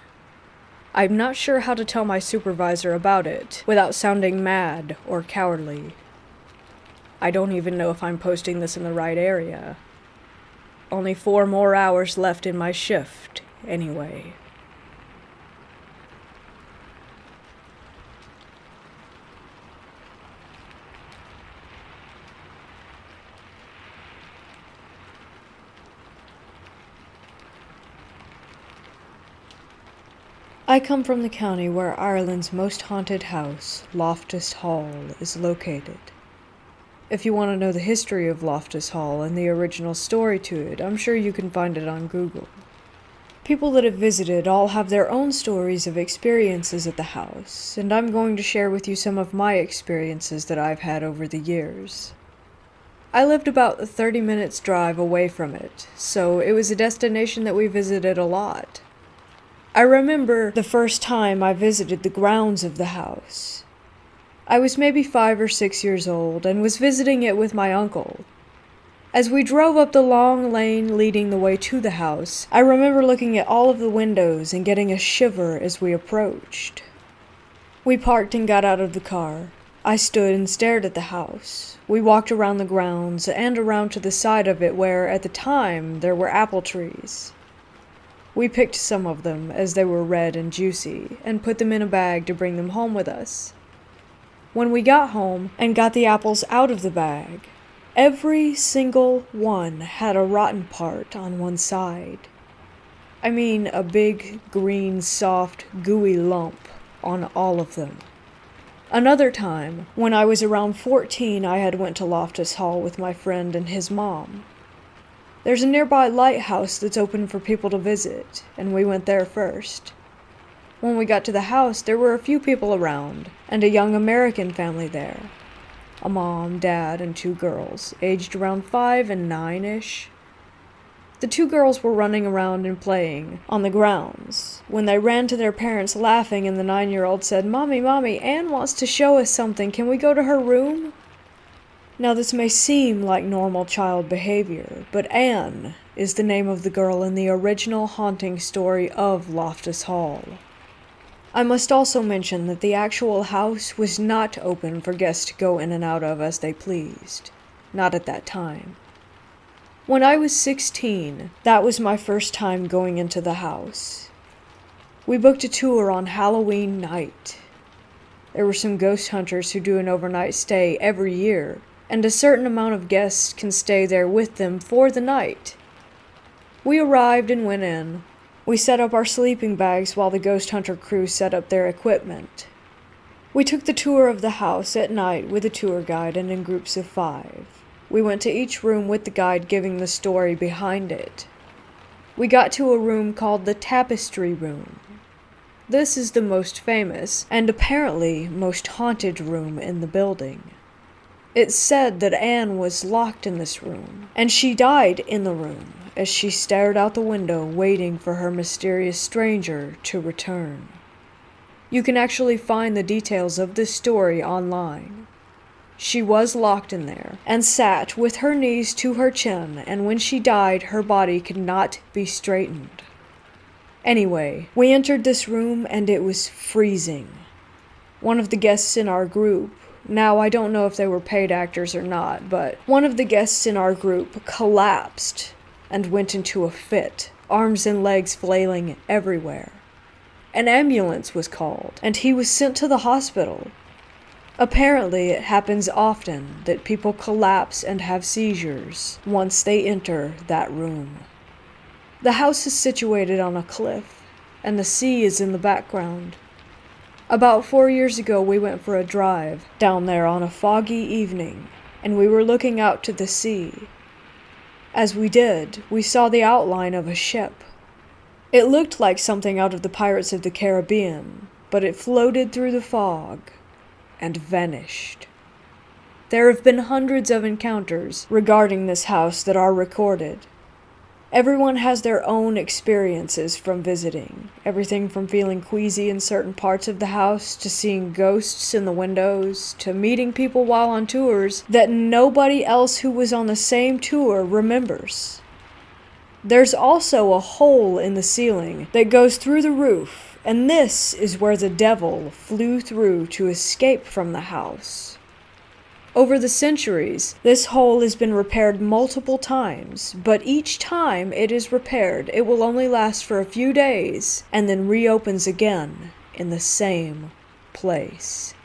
I'm not sure how to tell my supervisor about it without sounding mad or cowardly. I don't even know if I'm posting this in the right area. Only 4 more hours left in my shift, anyway. I come from the county where Ireland's most haunted house, Loftus Hall, is located. If you want to know the history of Loftus Hall and the original story to it, I'm sure you can find it on Google. People that have visited all have their own stories of experiences at the house, and I'm going to share with you some of my experiences that I've had over the years. I lived about a 30 minutes drive away from it, so it was a destination that we visited a lot. I remember the first time I visited the grounds of the house. I was maybe 5 or 6 years old and was visiting it with my uncle. As we drove up the long lane leading the way to the house, I remember looking at all of the windows and getting a shiver as we approached. We parked and got out of the car. I stood and stared at the house. We walked around the grounds and around to the side of it where, at the time, there were apple trees. We picked some of them as they were red and juicy and put them in a bag to bring them home with us. When we got home and got the apples out of the bag, every single one had a rotten part on one side. I mean, a big, green, soft, gooey lump on all of them. Another time, when I was around 14, I had went to Loftus Hall with my friend and his mom. There's a nearby lighthouse that's open for people to visit, and we went there first. When we got to the house, there were a few people around, and a young American family there. A mom, dad, and 2 girls, aged around 5 and 9-ish. The 2 girls were running around and playing on the grounds when they ran to their parents laughing, and the 9-year-old said, "Mommy, Mommy, Anne wants to show us something. Can we go to her room?" Now this may seem like normal child behavior, but Anne is the name of the girl in the original haunting story of Loftus Hall. I must also mention that the actual house was not open for guests to go in and out of as they pleased. Not at that time. When I was 16, that was my first time going into the house. We booked a tour on Halloween night. There were some ghost hunters who do an overnight stay every year, and a certain amount of guests can stay there with them for the night. We arrived and went in. We set up our sleeping bags while the ghost hunter crew set up their equipment. We took the tour of the house at night with a tour guide and in groups of 5. We went to each room with the guide giving the story behind it. We got to a room called the Tapestry Room. This is the most famous, and apparently most haunted room in the building. It's said that Anne was locked in this room, and she died in the room as she stared out the window waiting for her mysterious stranger to return. You can actually find the details of this story online. She was locked in there and sat with her knees to her chin, and when she died, her body could not be straightened. Anyway, we entered this room and it was freezing. One of the guests in our group, now I don't know if they were paid actors or not, but one of the guests in our group collapsed and went into a fit, arms and legs flailing everywhere. An ambulance was called, and he was sent to the hospital. Apparently, it happens often that people collapse and have seizures once they enter that room. The house is situated on a cliff, and the sea is in the background. About 4 years ago, we went for a drive down there on a foggy evening, and we were looking out to the sea. As we did, we saw the outline of a ship. It looked like something out of the Pirates of the Caribbean, but it floated through the fog and vanished. There have been hundreds of encounters regarding this house that are recorded. Everyone has their own experiences from visiting, everything from feeling queasy in certain parts of the house, to seeing ghosts in the windows, to meeting people while on tours that nobody else who was on the same tour remembers. There's also a hole in the ceiling that goes through the roof, and this is where the devil flew through to escape from the house. Over the centuries, this hole has been repaired multiple times, but each time it is repaired, it will only last for a few days and then reopens again in the same place.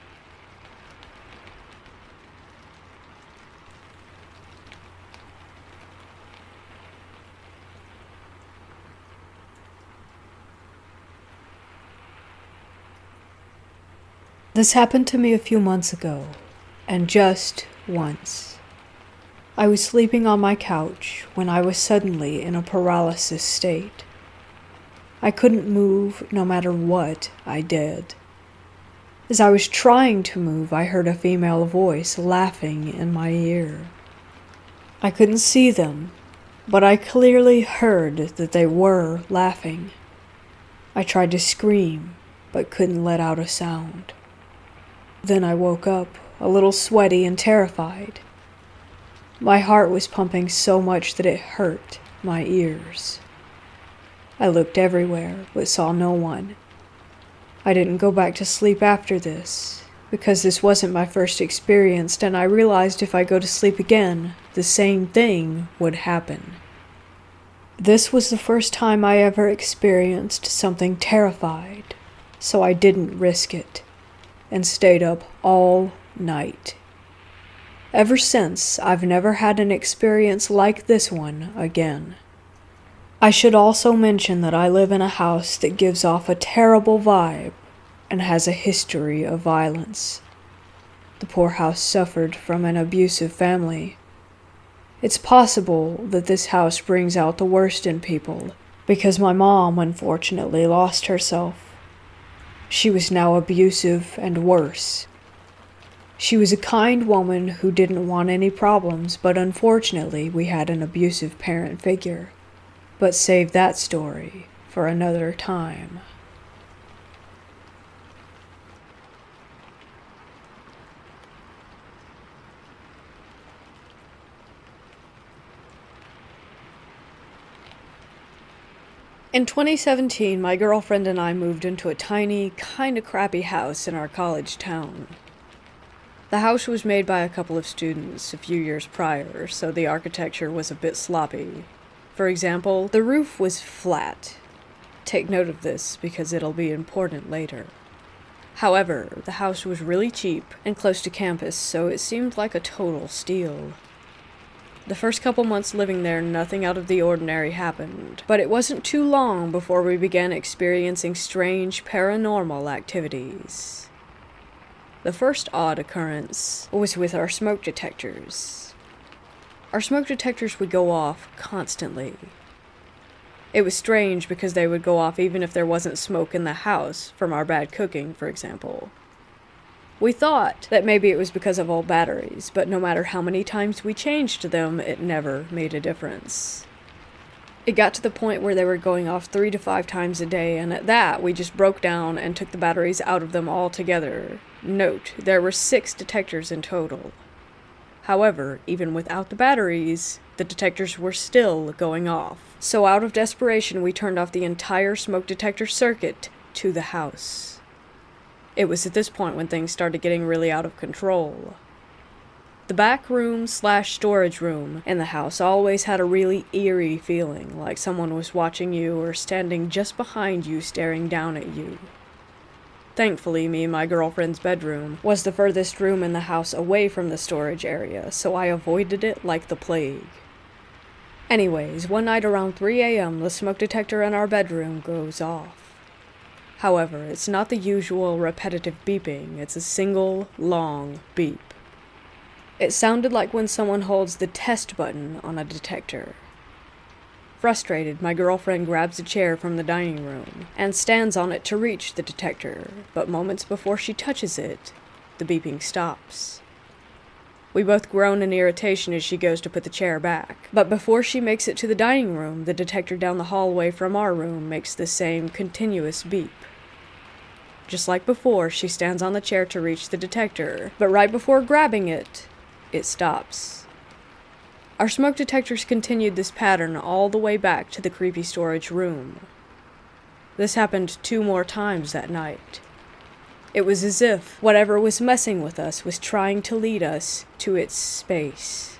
This happened to me a few months ago. And just once. I was sleeping on my couch when I was suddenly in a paralysis state. I couldn't move no matter what I did. As I was trying to move, I heard a female voice laughing in my ear. I couldn't see them, but I clearly heard that they were laughing. I tried to scream, but couldn't let out a sound. Then I woke up, a little sweaty and terrified. My heart was pumping so much that it hurt my ears. I looked everywhere, but saw no one. I didn't go back to sleep after this, because this wasn't my first experience, and I realized if I go to sleep again, the same thing would happen. This was the first time I ever experienced something terrified, so I didn't risk it, and stayed up all night. Ever since, I've never had an experience like this one again. I should also mention that I live in a house that gives off a terrible vibe and has a history of violence. The poor house suffered from an abusive family. It's possible that this house brings out the worst in people, because my mom unfortunately lost herself. She was now abusive and worse. She was a kind woman who didn't want any problems, but unfortunately we had an abusive parent figure. But save that story for another time. In 2017, my girlfriend and I moved into a tiny, kinda crappy house in our college town. The house was made by a couple of students a few years prior, so the architecture was a bit sloppy. For example, the roof was flat. Take note of this because it'll be important later. However, the house was really cheap and close to campus, so it seemed like a total steal. The first couple months living there, nothing out of the ordinary happened, but it wasn't too long before we began experiencing strange paranormal activities. The first odd occurrence was with our smoke detectors. Our smoke detectors would go off constantly. It was strange because they would go off even if there wasn't smoke in the house, from our bad cooking, for example. We thought that maybe it was because of old batteries, but no matter how many times we changed them, it never made a difference. It got to the point where they were going off 3 to 5 times a day, and at that, we just broke down and took the batteries out of them altogether. Note, there were 6 detectors in total. However, even without the batteries, the detectors were still going off. So out of desperation, we turned off the entire smoke detector circuit to the house. It was at this point when things started getting really out of control. The back room / storage room in the house always had a really eerie feeling, like someone was watching you or standing just behind you staring down at you. Thankfully, me and my girlfriend's bedroom was the furthest room in the house away from the storage area, so I avoided it like the plague. Anyways, one night around 3 a.m., the smoke detector in our bedroom goes off. However, it's not the usual repetitive beeping, it's a single, long beep. It sounded like when someone holds the test button on a detector. Frustrated, my girlfriend grabs a chair from the dining room and stands on it to reach the detector, but moments before she touches it, the beeping stops. We both groan in irritation as she goes to put the chair back, but before she makes it to the dining room, the detector down the hallway from our room makes the same continuous beep. Just like before, she stands on the chair to reach the detector, but right before grabbing it, it stops. Our smoke detectors continued this pattern all the way back to the creepy storage room. This happened 2 more times that night. It was as if whatever was messing with us was trying to lead us to its space.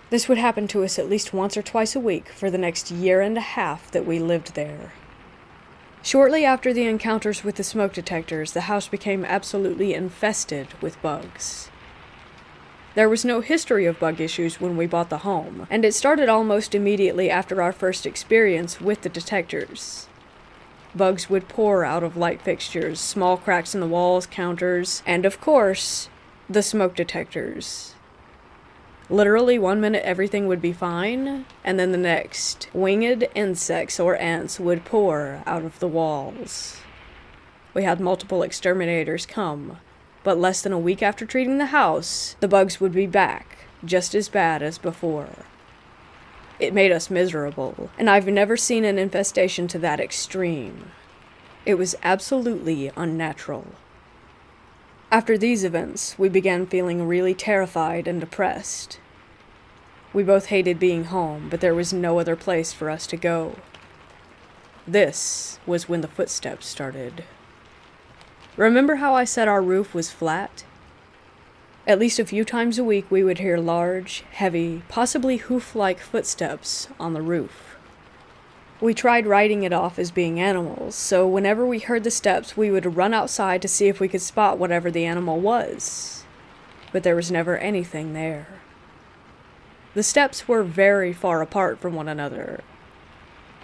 This would happen to us at least once or twice a week for the next 1.5 years that we lived there. Shortly after the encounters with the smoke detectors, the house became absolutely infested with bugs. There was no history of bug issues when we bought the home, and it started almost immediately after our first experience with the detectors. Bugs would pour out of light fixtures, small cracks in the walls, counters, and of course, the smoke detectors. Literally 1 minute everything would be fine, and then the next, winged insects or ants would pour out of the walls. We had multiple exterminators come, but less than a week after treating the house, the bugs would be back, just as bad as before. It made us miserable, and I've never seen an infestation to that extreme. It was absolutely unnatural. After these events, we began feeling really terrified and depressed. We both hated being home, but there was no other place for us to go. This was when the footsteps started. Remember how I said our roof was flat? At least a few times a week we would hear large, heavy, possibly hoof-like footsteps on the roof. We tried writing it off as being animals, so whenever we heard the steps we would run outside to see if we could spot whatever the animal was. But there was never anything there. The steps were very far apart from one another.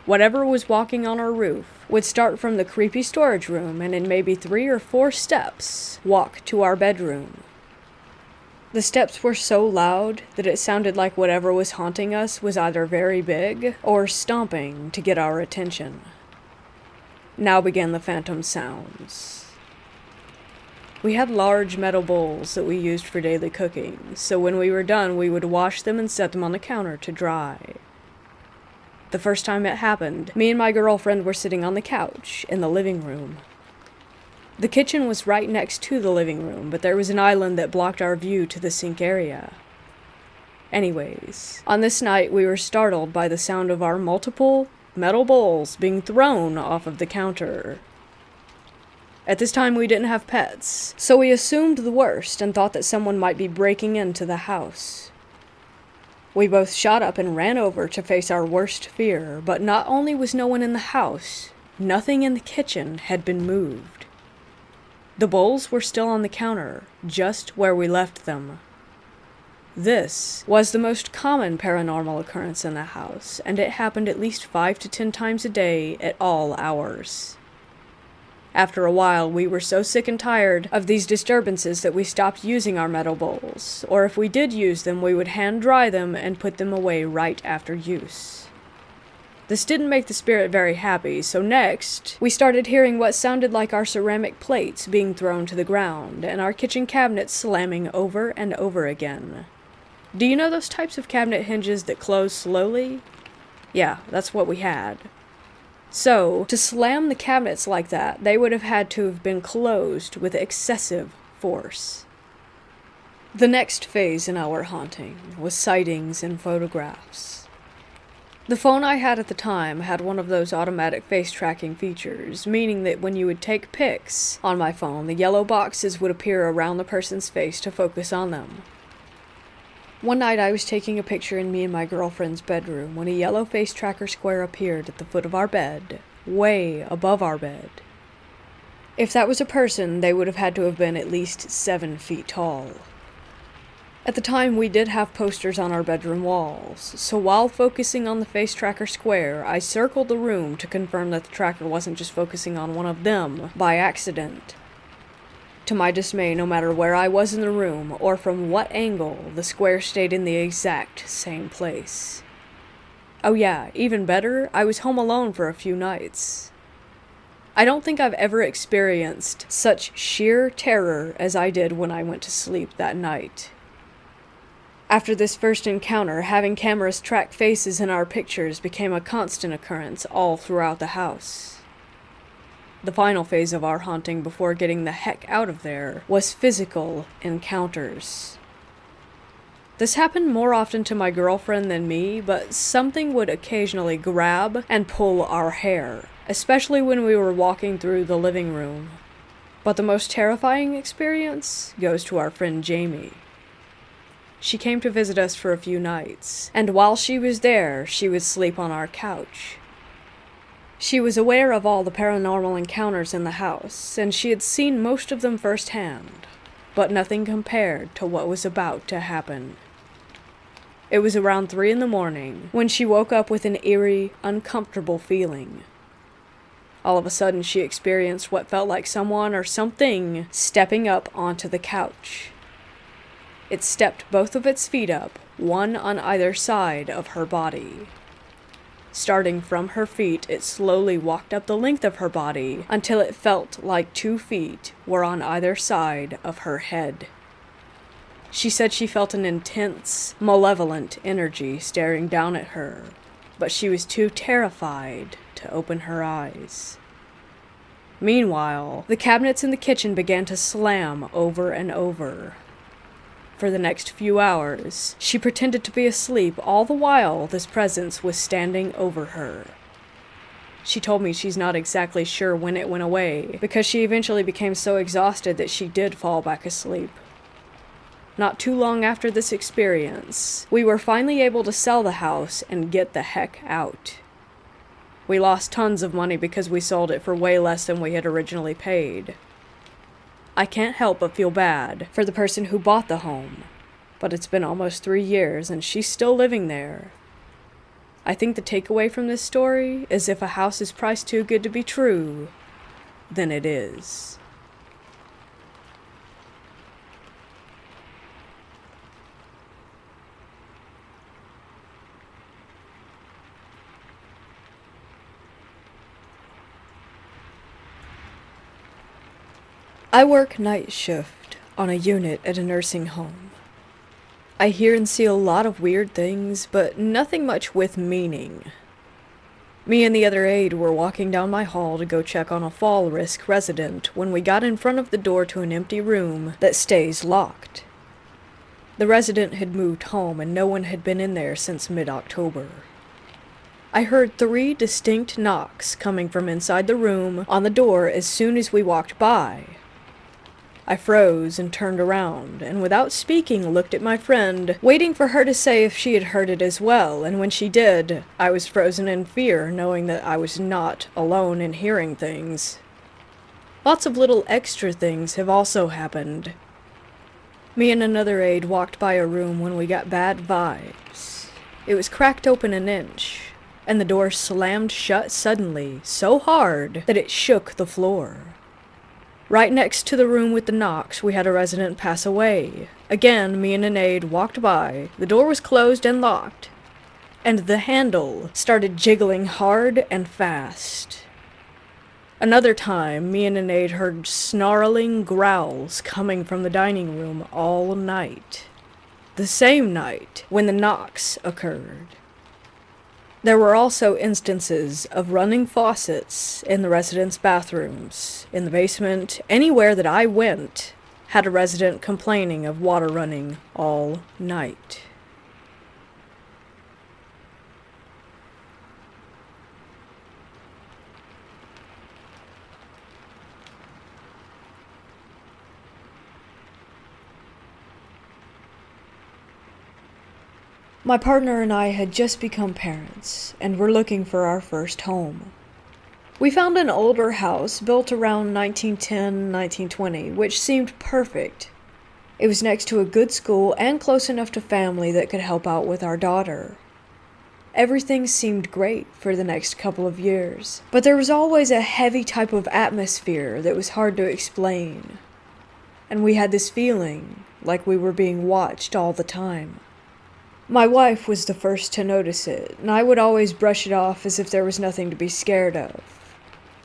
Whatever was walking on our roof would start from the creepy storage room and in maybe 3 or 4 steps walk to our bedroom. The steps were so loud that it sounded like whatever was haunting us was either very big or stomping to get our attention. Now began the phantom sounds. We had large metal bowls that we used for daily cooking, so when we were done we would wash them and set them on the counter to dry. The first time it happened, me and my girlfriend were sitting on the couch in the living room. The kitchen was right next to the living room, but there was an island that blocked our view to the sink area. Anyways, on this night we were startled by the sound of our multiple metal bowls being thrown off of the counter. At this time we didn't have pets, so we assumed the worst and thought that someone might be breaking into the house. We both shot up and ran over to face our worst fear, but not only was no one in the house, nothing in the kitchen had been moved. The bowls were still on the counter, just where we left them. This was the most common paranormal occurrence in the house, and it happened at least 5 to 10 times a day at all hours. After a while, we were so sick and tired of these disturbances that we stopped using our metal bowls, or if we did use them, we would hand dry them and put them away right after use. This didn't make the spirit very happy, so next, we started hearing what sounded like our ceramic plates being thrown to the ground, and our kitchen cabinets slamming over and over again. Do you know those types of cabinet hinges that close slowly? Yeah, that's what we had. So, to slam the cabinets like that, they would have had to have been closed with excessive force. The next phase in our haunting was sightings and photographs. The phone I had at the time had one of those automatic face tracking features, meaning that when you would take pics on my phone, the yellow boxes would appear around the person's face to focus on them. One night I was taking a picture in me and my girlfriend's bedroom when a yellow face tracker square appeared at the foot of our bed, way above our bed. If that was a person, they would have had to have been at least 7 feet tall. At the time, we did have posters on our bedroom walls, so while focusing on the face tracker square, I circled the room to confirm that the tracker wasn't just focusing on one of them by accident. To my dismay, no matter where I was in the room, or from what angle, the square stayed in the exact same place. Oh yeah, even better, I was home alone for a few nights. I don't think I've ever experienced such sheer terror as I did when I went to sleep that night. After this first encounter, having cameras track faces in our pictures became a constant occurrence all throughout the house. The final phase of our haunting before getting the heck out of there was physical encounters. This happened more often to my girlfriend than me, but something would occasionally grab and pull our hair, especially when we were walking through the living room. But the most terrifying experience goes to our friend Jamie. She came to visit us for a few nights, and while she was there, she would sleep on our couch. She was aware of all the paranormal encounters in the house, and she had seen most of them firsthand, but nothing compared to what was about to happen. It was around 3 a.m. when she woke up with an eerie, uncomfortable feeling. All of a sudden, she experienced what felt like someone or something stepping up onto the couch. It stepped both of its feet up, one on either side of her body. Starting from her feet, it slowly walked up the length of her body until it felt like 2 feet were on either side of her head. She said she felt an intense, malevolent energy staring down at her, but she was too terrified to open her eyes. Meanwhile, the cabinets in the kitchen began to slam over and over. For the next few hours, she pretended to be asleep all the while this presence was standing over her. She told me she's not exactly sure when it went away, because she eventually became so exhausted that she did fall back asleep. Not too long after this experience, we were finally able to sell the house and get the heck out. We lost tons of money because we sold it for way less than we had originally paid. I can't help but feel bad for the person who bought the home, but it's been almost 3 years and she's still living there. I think the takeaway from this story is if a house is priced too good to be true, then it is. I work night shift on a unit at a nursing home. I hear and see a lot of weird things, but nothing much with meaning. Me and the other aide were walking down my hall to go check on a fall risk resident when we got in front of the door to an empty room that stays locked. The resident had moved home and no one had been in there since mid-October. I heard 3 distinct knocks coming from inside the room on the door as soon as we walked by. I froze and turned around, and without speaking looked at my friend, waiting for her to say if she had heard it as well, and when she did, I was frozen in fear, knowing that I was not alone in hearing things. Lots of little extra things have also happened. Me and another aide walked by a room when we got bad vibes. It was cracked open an inch, and the door slammed shut suddenly, so hard that it shook the floor. Right next to the room with the knocks, we had a resident pass away. Again, me and an aide walked by, the door was closed and locked, and the handle started jiggling hard and fast. Another time, me and an aide heard snarling growls coming from the dining room all night. The same night when the knocks occurred. There were also instances of running faucets in the residents' bathrooms, in the basement, anywhere that I went, had a resident complaining of water running all night. My partner and I had just become parents, and were looking for our first home. We found an older house built around 1910-1920, which seemed perfect. It was next to a good school and close enough to family that could help out with our daughter. Everything seemed great for the next couple of years, but there was always a heavy type of atmosphere that was hard to explain. And we had this feeling like we were being watched all the time. My wife was the first to notice it, and I would always brush it off as if there was nothing to be scared of.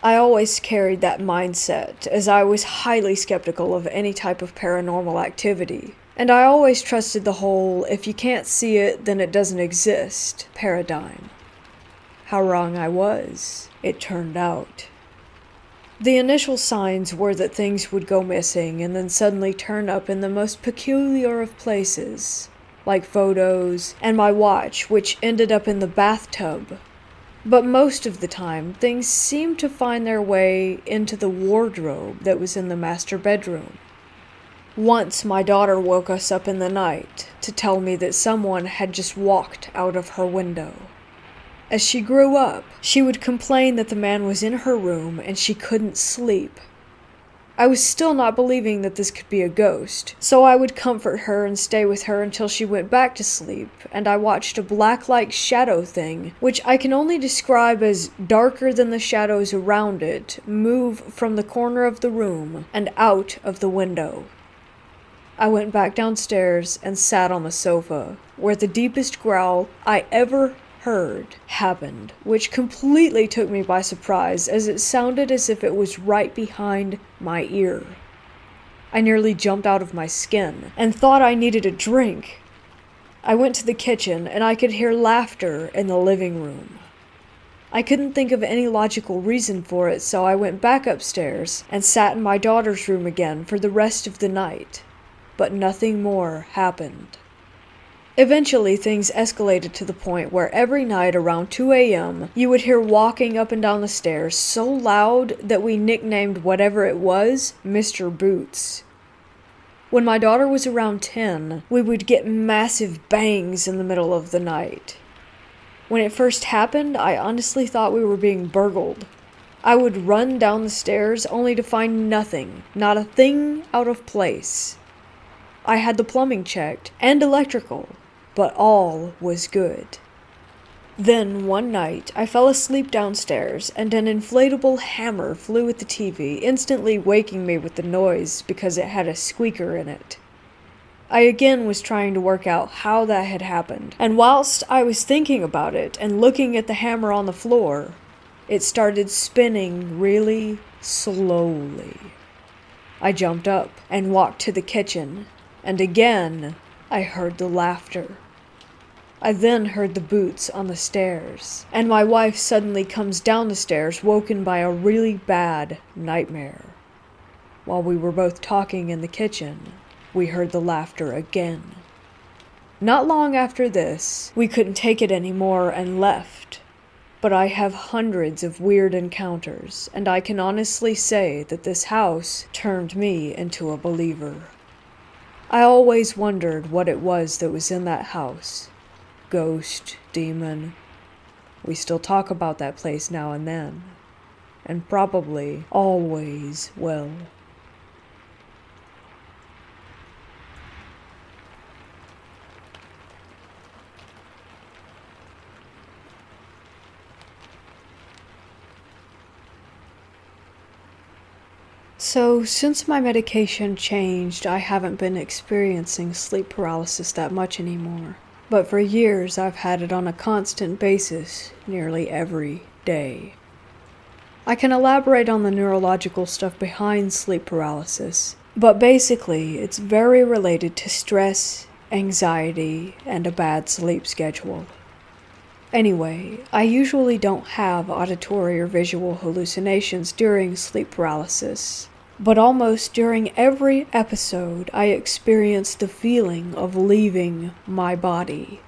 I always carried that mindset, as I was highly skeptical of any type of paranormal activity, and I always trusted the whole "if you can't see it, then it doesn't exist" paradigm. How wrong I was, it turned out. The initial signs were that things would go missing and then suddenly turn up in the most peculiar of places, like photos and my watch, which ended up in the bathtub. But most of the time, things seemed to find their way into the wardrobe that was in the master bedroom. Once my daughter woke us up in the night to tell me that someone had just walked out of her window. As she grew up, she would complain that the man was in her room and she couldn't sleep. I was still not believing that this could be a ghost, so I would comfort her and stay with her until she went back to sleep, and I watched a black-like shadow thing, which I can only describe as darker than the shadows around it, move from the corner of the room and out of the window. I went back downstairs and sat on the sofa, where the deepest growl I ever heard happened, which completely took me by surprise, as it sounded as if it was right behind my ear. I nearly jumped out of my skin and thought I needed a drink. I went to the kitchen and I could hear laughter in the living room. I couldn't think of any logical reason for it, so I went back upstairs and sat in my daughter's room again for the rest of the night, but nothing more happened. Eventually, things escalated to the point where every night around 2 a.m., you would hear walking up and down the stairs so loud that we nicknamed whatever it was Mr. Boots. When my daughter was around 10, we would get massive bangs in the middle of the night. When it first happened, I honestly thought we were being burgled. I would run down the stairs only to find nothing, not a thing out of place. I had the plumbing checked and electrical, but all was good. Then, one night, I fell asleep downstairs, and an inflatable hammer flew at the TV, instantly waking me with the noise because it had a squeaker in it. I again was trying to work out how that had happened, and whilst I was thinking about it and looking at the hammer on the floor, it started spinning really slowly. I jumped up and walked to the kitchen, and again I heard the laughter. I then heard the boots on the stairs, and my wife suddenly comes down the stairs, woken by a really bad nightmare. While we were both talking in the kitchen, we heard the laughter again. Not long after this, we couldn't take it anymore and left. But I have hundreds of weird encounters, and I can honestly say that this house turned me into a believer. I always wondered what it was that was in that house. Ghost, demon. We still talk about that place now and then, and probably always will. So, since my medication changed, I haven't been experiencing sleep paralysis that much anymore. But for years, I've had it on a constant basis, nearly every day. I can elaborate on the neurological stuff behind sleep paralysis, but basically, it's very related to stress, anxiety, and a bad sleep schedule. Anyway, I usually don't have auditory or visual hallucinations during sleep paralysis, but almost during every episode I experience the feeling of leaving my body.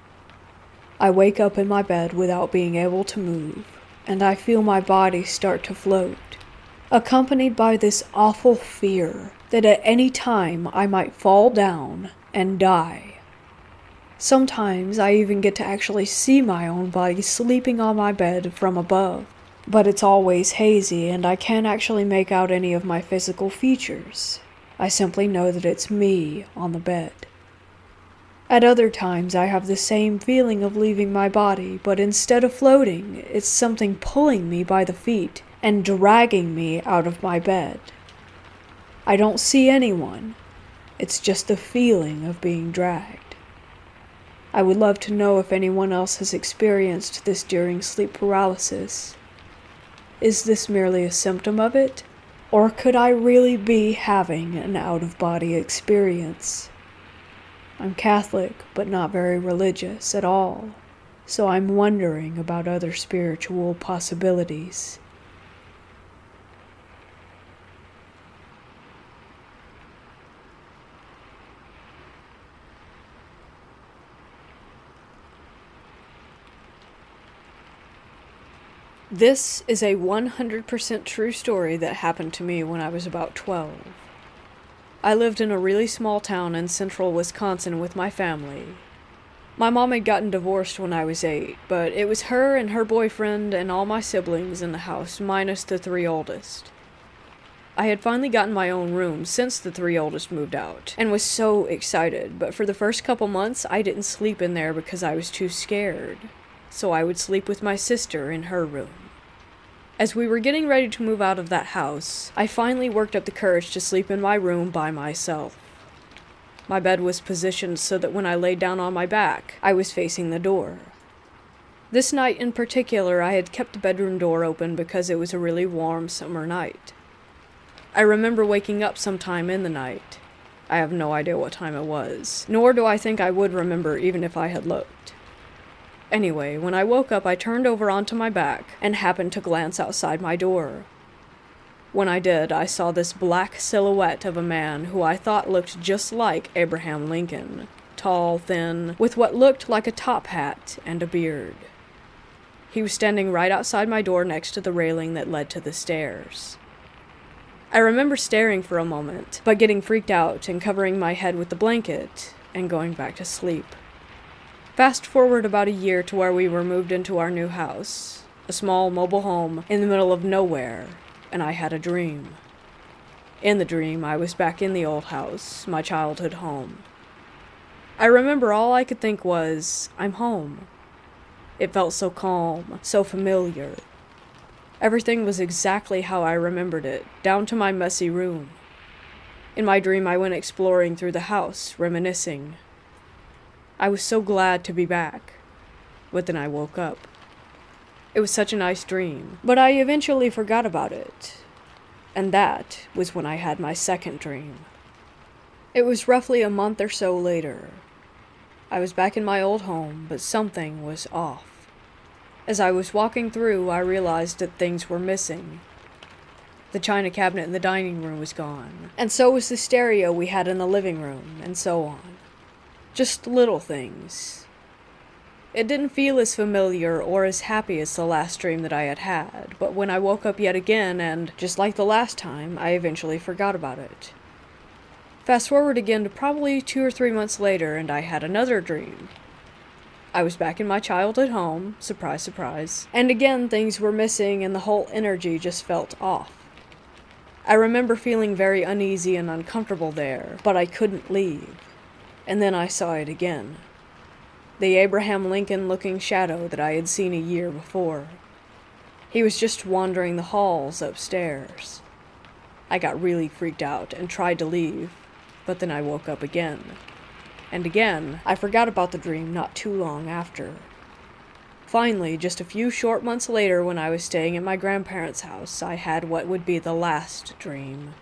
I wake up in my bed without being able to move, and I feel my body start to float, accompanied by this awful fear that at any time I might fall down and die. Sometimes I even get to actually see my own body sleeping on my bed from above. But it's always hazy, and I can't actually make out any of my physical features. I simply know that it's me on the bed. At other times, I have the same feeling of leaving my body, but instead of floating, it's something pulling me by the feet and dragging me out of my bed. I don't see anyone. It's just the feeling of being dragged. I would love to know if anyone else has experienced this during sleep paralysis. Is this merely a symptom of it? Or could I really be having an out-of-body experience? I'm Catholic, but not very religious at all, so I'm wondering about other spiritual possibilities. This is a 100% true story that happened to me when I was about 12. I lived in a really small town in central Wisconsin with my family. My mom had gotten divorced when I was 8, but it was her and her boyfriend and all my siblings in the house, minus the 3 oldest. I had finally gotten my own room since the 3 oldest moved out, and was so excited, but for the first couple months I didn't sleep in there because I was too scared, so I would sleep with my sister in her room. As we were getting ready to move out of that house, I finally worked up the courage to sleep in my room by myself. My bed was positioned so that when I laid down on my back, I was facing the door. This night in particular, I had kept the bedroom door open because it was a really warm summer night. I remember waking up sometime in the night. I have no idea what time it was, nor do I think I would remember even if I had looked. Anyway, when I woke up, I turned over onto my back and happened to glance outside my door. When I did, I saw this black silhouette of a man who I thought looked just like Abraham Lincoln, tall, thin, with what looked like a top hat and a beard. He was standing right outside my door next to the railing that led to the stairs. I remember staring for a moment, but getting freaked out and covering my head with the blanket and going back to sleep. Fast forward about a year to where we were moved into our new house, a small mobile home in the middle of nowhere, and I had a dream. In the dream, I was back in the old house, my childhood home. I remember all I could think was, I'm home. It felt so calm, so familiar. Everything was exactly how I remembered it, down to my messy room. In my dream, I went exploring through the house, reminiscing. I was so glad to be back, but then I woke up. It was such a nice dream, but I eventually forgot about it, and that was when I had my second dream. It was roughly a month or so later. I was back in my old home, but something was off. As I was walking through, I realized that things were missing. The china cabinet in the dining room was gone, and so was the stereo we had in the living room, and so on. Just little things. It didn't feel as familiar or as happy as the last dream that I had had, but when I woke up yet again, and just like the last time, I eventually forgot about it. Fast forward again to probably 2 or 3 months later, and I had another dream. I was back in my childhood home, surprise, surprise, and again things were missing and the whole energy just felt off. I remember feeling very uneasy and uncomfortable there, but I couldn't leave. And then I saw it again. The Abraham Lincoln-looking shadow that I had seen a year before. He was just wandering the halls upstairs. I got really freaked out and tried to leave, but then I woke up again. And again, I forgot about the dream not too long after. Finally, just a few short months later when I was staying at my grandparents' house, I had what would be the last dream.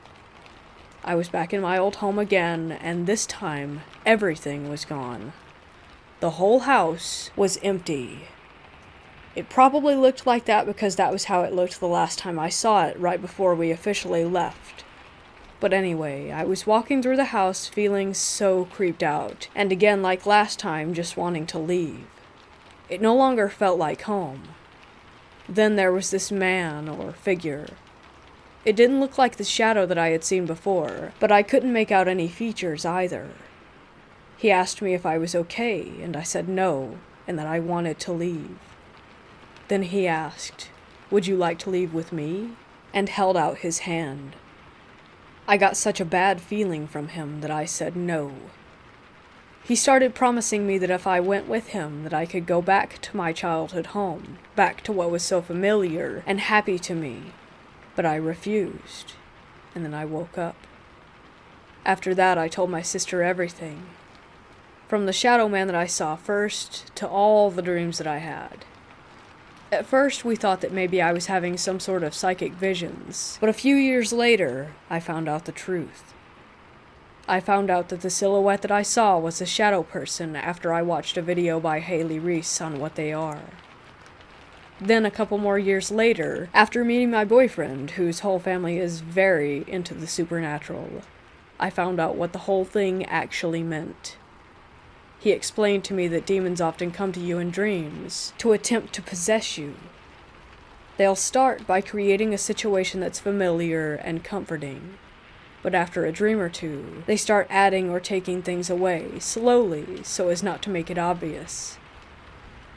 I was back in my old home again, and this time, everything was gone. The whole house was empty. It probably looked like that because that was how it looked the last time I saw it, right before we officially left. But anyway, I was walking through the house feeling so creeped out, and again like last time, just wanting to leave. It no longer felt like home. Then there was this man or figure. It didn't look like the shadow that I had seen before, but I couldn't make out any features either. He asked me if I was okay, and I said no, and that I wanted to leave. Then he asked, "Would you like to leave with me?" and held out his hand. I got such a bad feeling from him that I said no. He started promising me that if I went with him, that I could go back to my childhood home, back to what was so familiar and happy to me. But I refused, and then I woke up. After that, I told my sister everything. From the shadow man that I saw first to all the dreams that I had. At first, we thought that maybe I was having some sort of psychic visions, but a few years later, I found out the truth. I found out that the silhouette that I saw was a shadow person after I watched a video by Haley Reese on what they are. Then a couple more years later, after meeting my boyfriend, whose whole family is very into the supernatural, I found out what the whole thing actually meant. He explained to me that demons often come to you in dreams to attempt to possess you. They'll start by creating a situation that's familiar and comforting, but after a dream or two, they start adding or taking things away, slowly, so as not to make it obvious.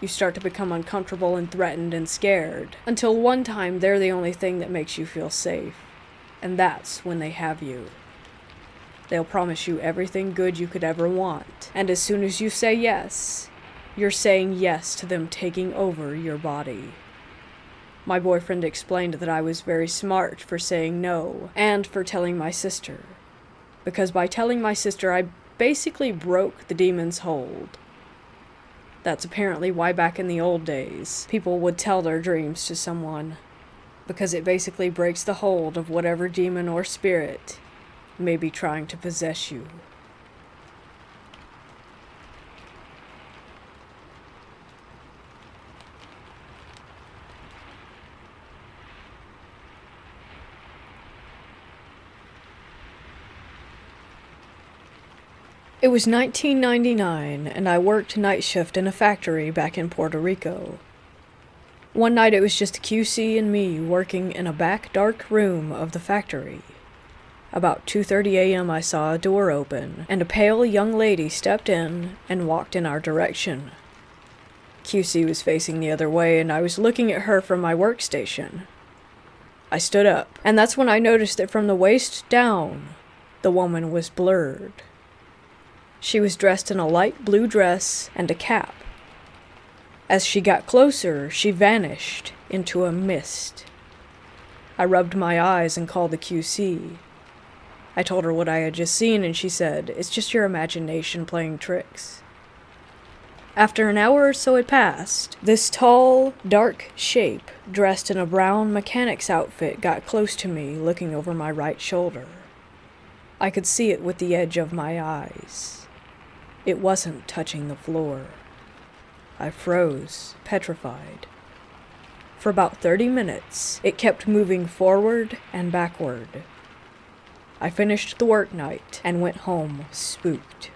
You start to become uncomfortable and threatened and scared, until one time they're the only thing that makes you feel safe, and that's when they have you. They'll promise you everything good you could ever want, and as soon as you say yes, you're saying yes to them taking over your body. My boyfriend explained that I was very smart for saying no, and for telling my sister. Because by telling my sister, I basically broke the demon's hold. That's apparently why back in the old days, people would tell their dreams to someone. Because it basically breaks the hold of whatever demon or spirit may be trying to possess you. It was 1999, and I worked night shift in a factory back in Puerto Rico. One night it was just QC and me working in a back dark room of the factory. About 2:30 a.m. I saw a door open, and a pale young lady stepped in and walked in our direction. QC was facing the other way, and I was looking at her from my workstation. I stood up, and that's when I noticed that from the waist down, the woman was blurred. She was dressed in a light blue dress and a cap. As she got closer, she vanished into a mist. I rubbed my eyes and called the QC. I told her what I had just seen, and she said, "It's just your imagination playing tricks." After an hour or so had passed, this tall, dark shape, dressed in a brown mechanic's outfit, got close to me, looking over my right shoulder. I could see it with the edge of my eyes. It wasn't touching the floor. I froze, petrified. For about 30 minutes, it kept moving forward and backward. I finished the work night and went home spooked.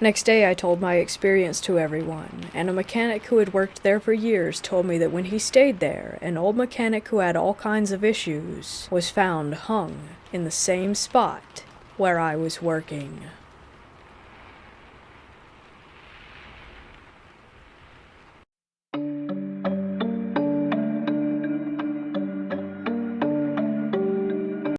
Next day I told my experience to everyone, and a mechanic who had worked there for years told me that when he stayed there, an old mechanic who had all kinds of issues was found hung in the same spot where I was working.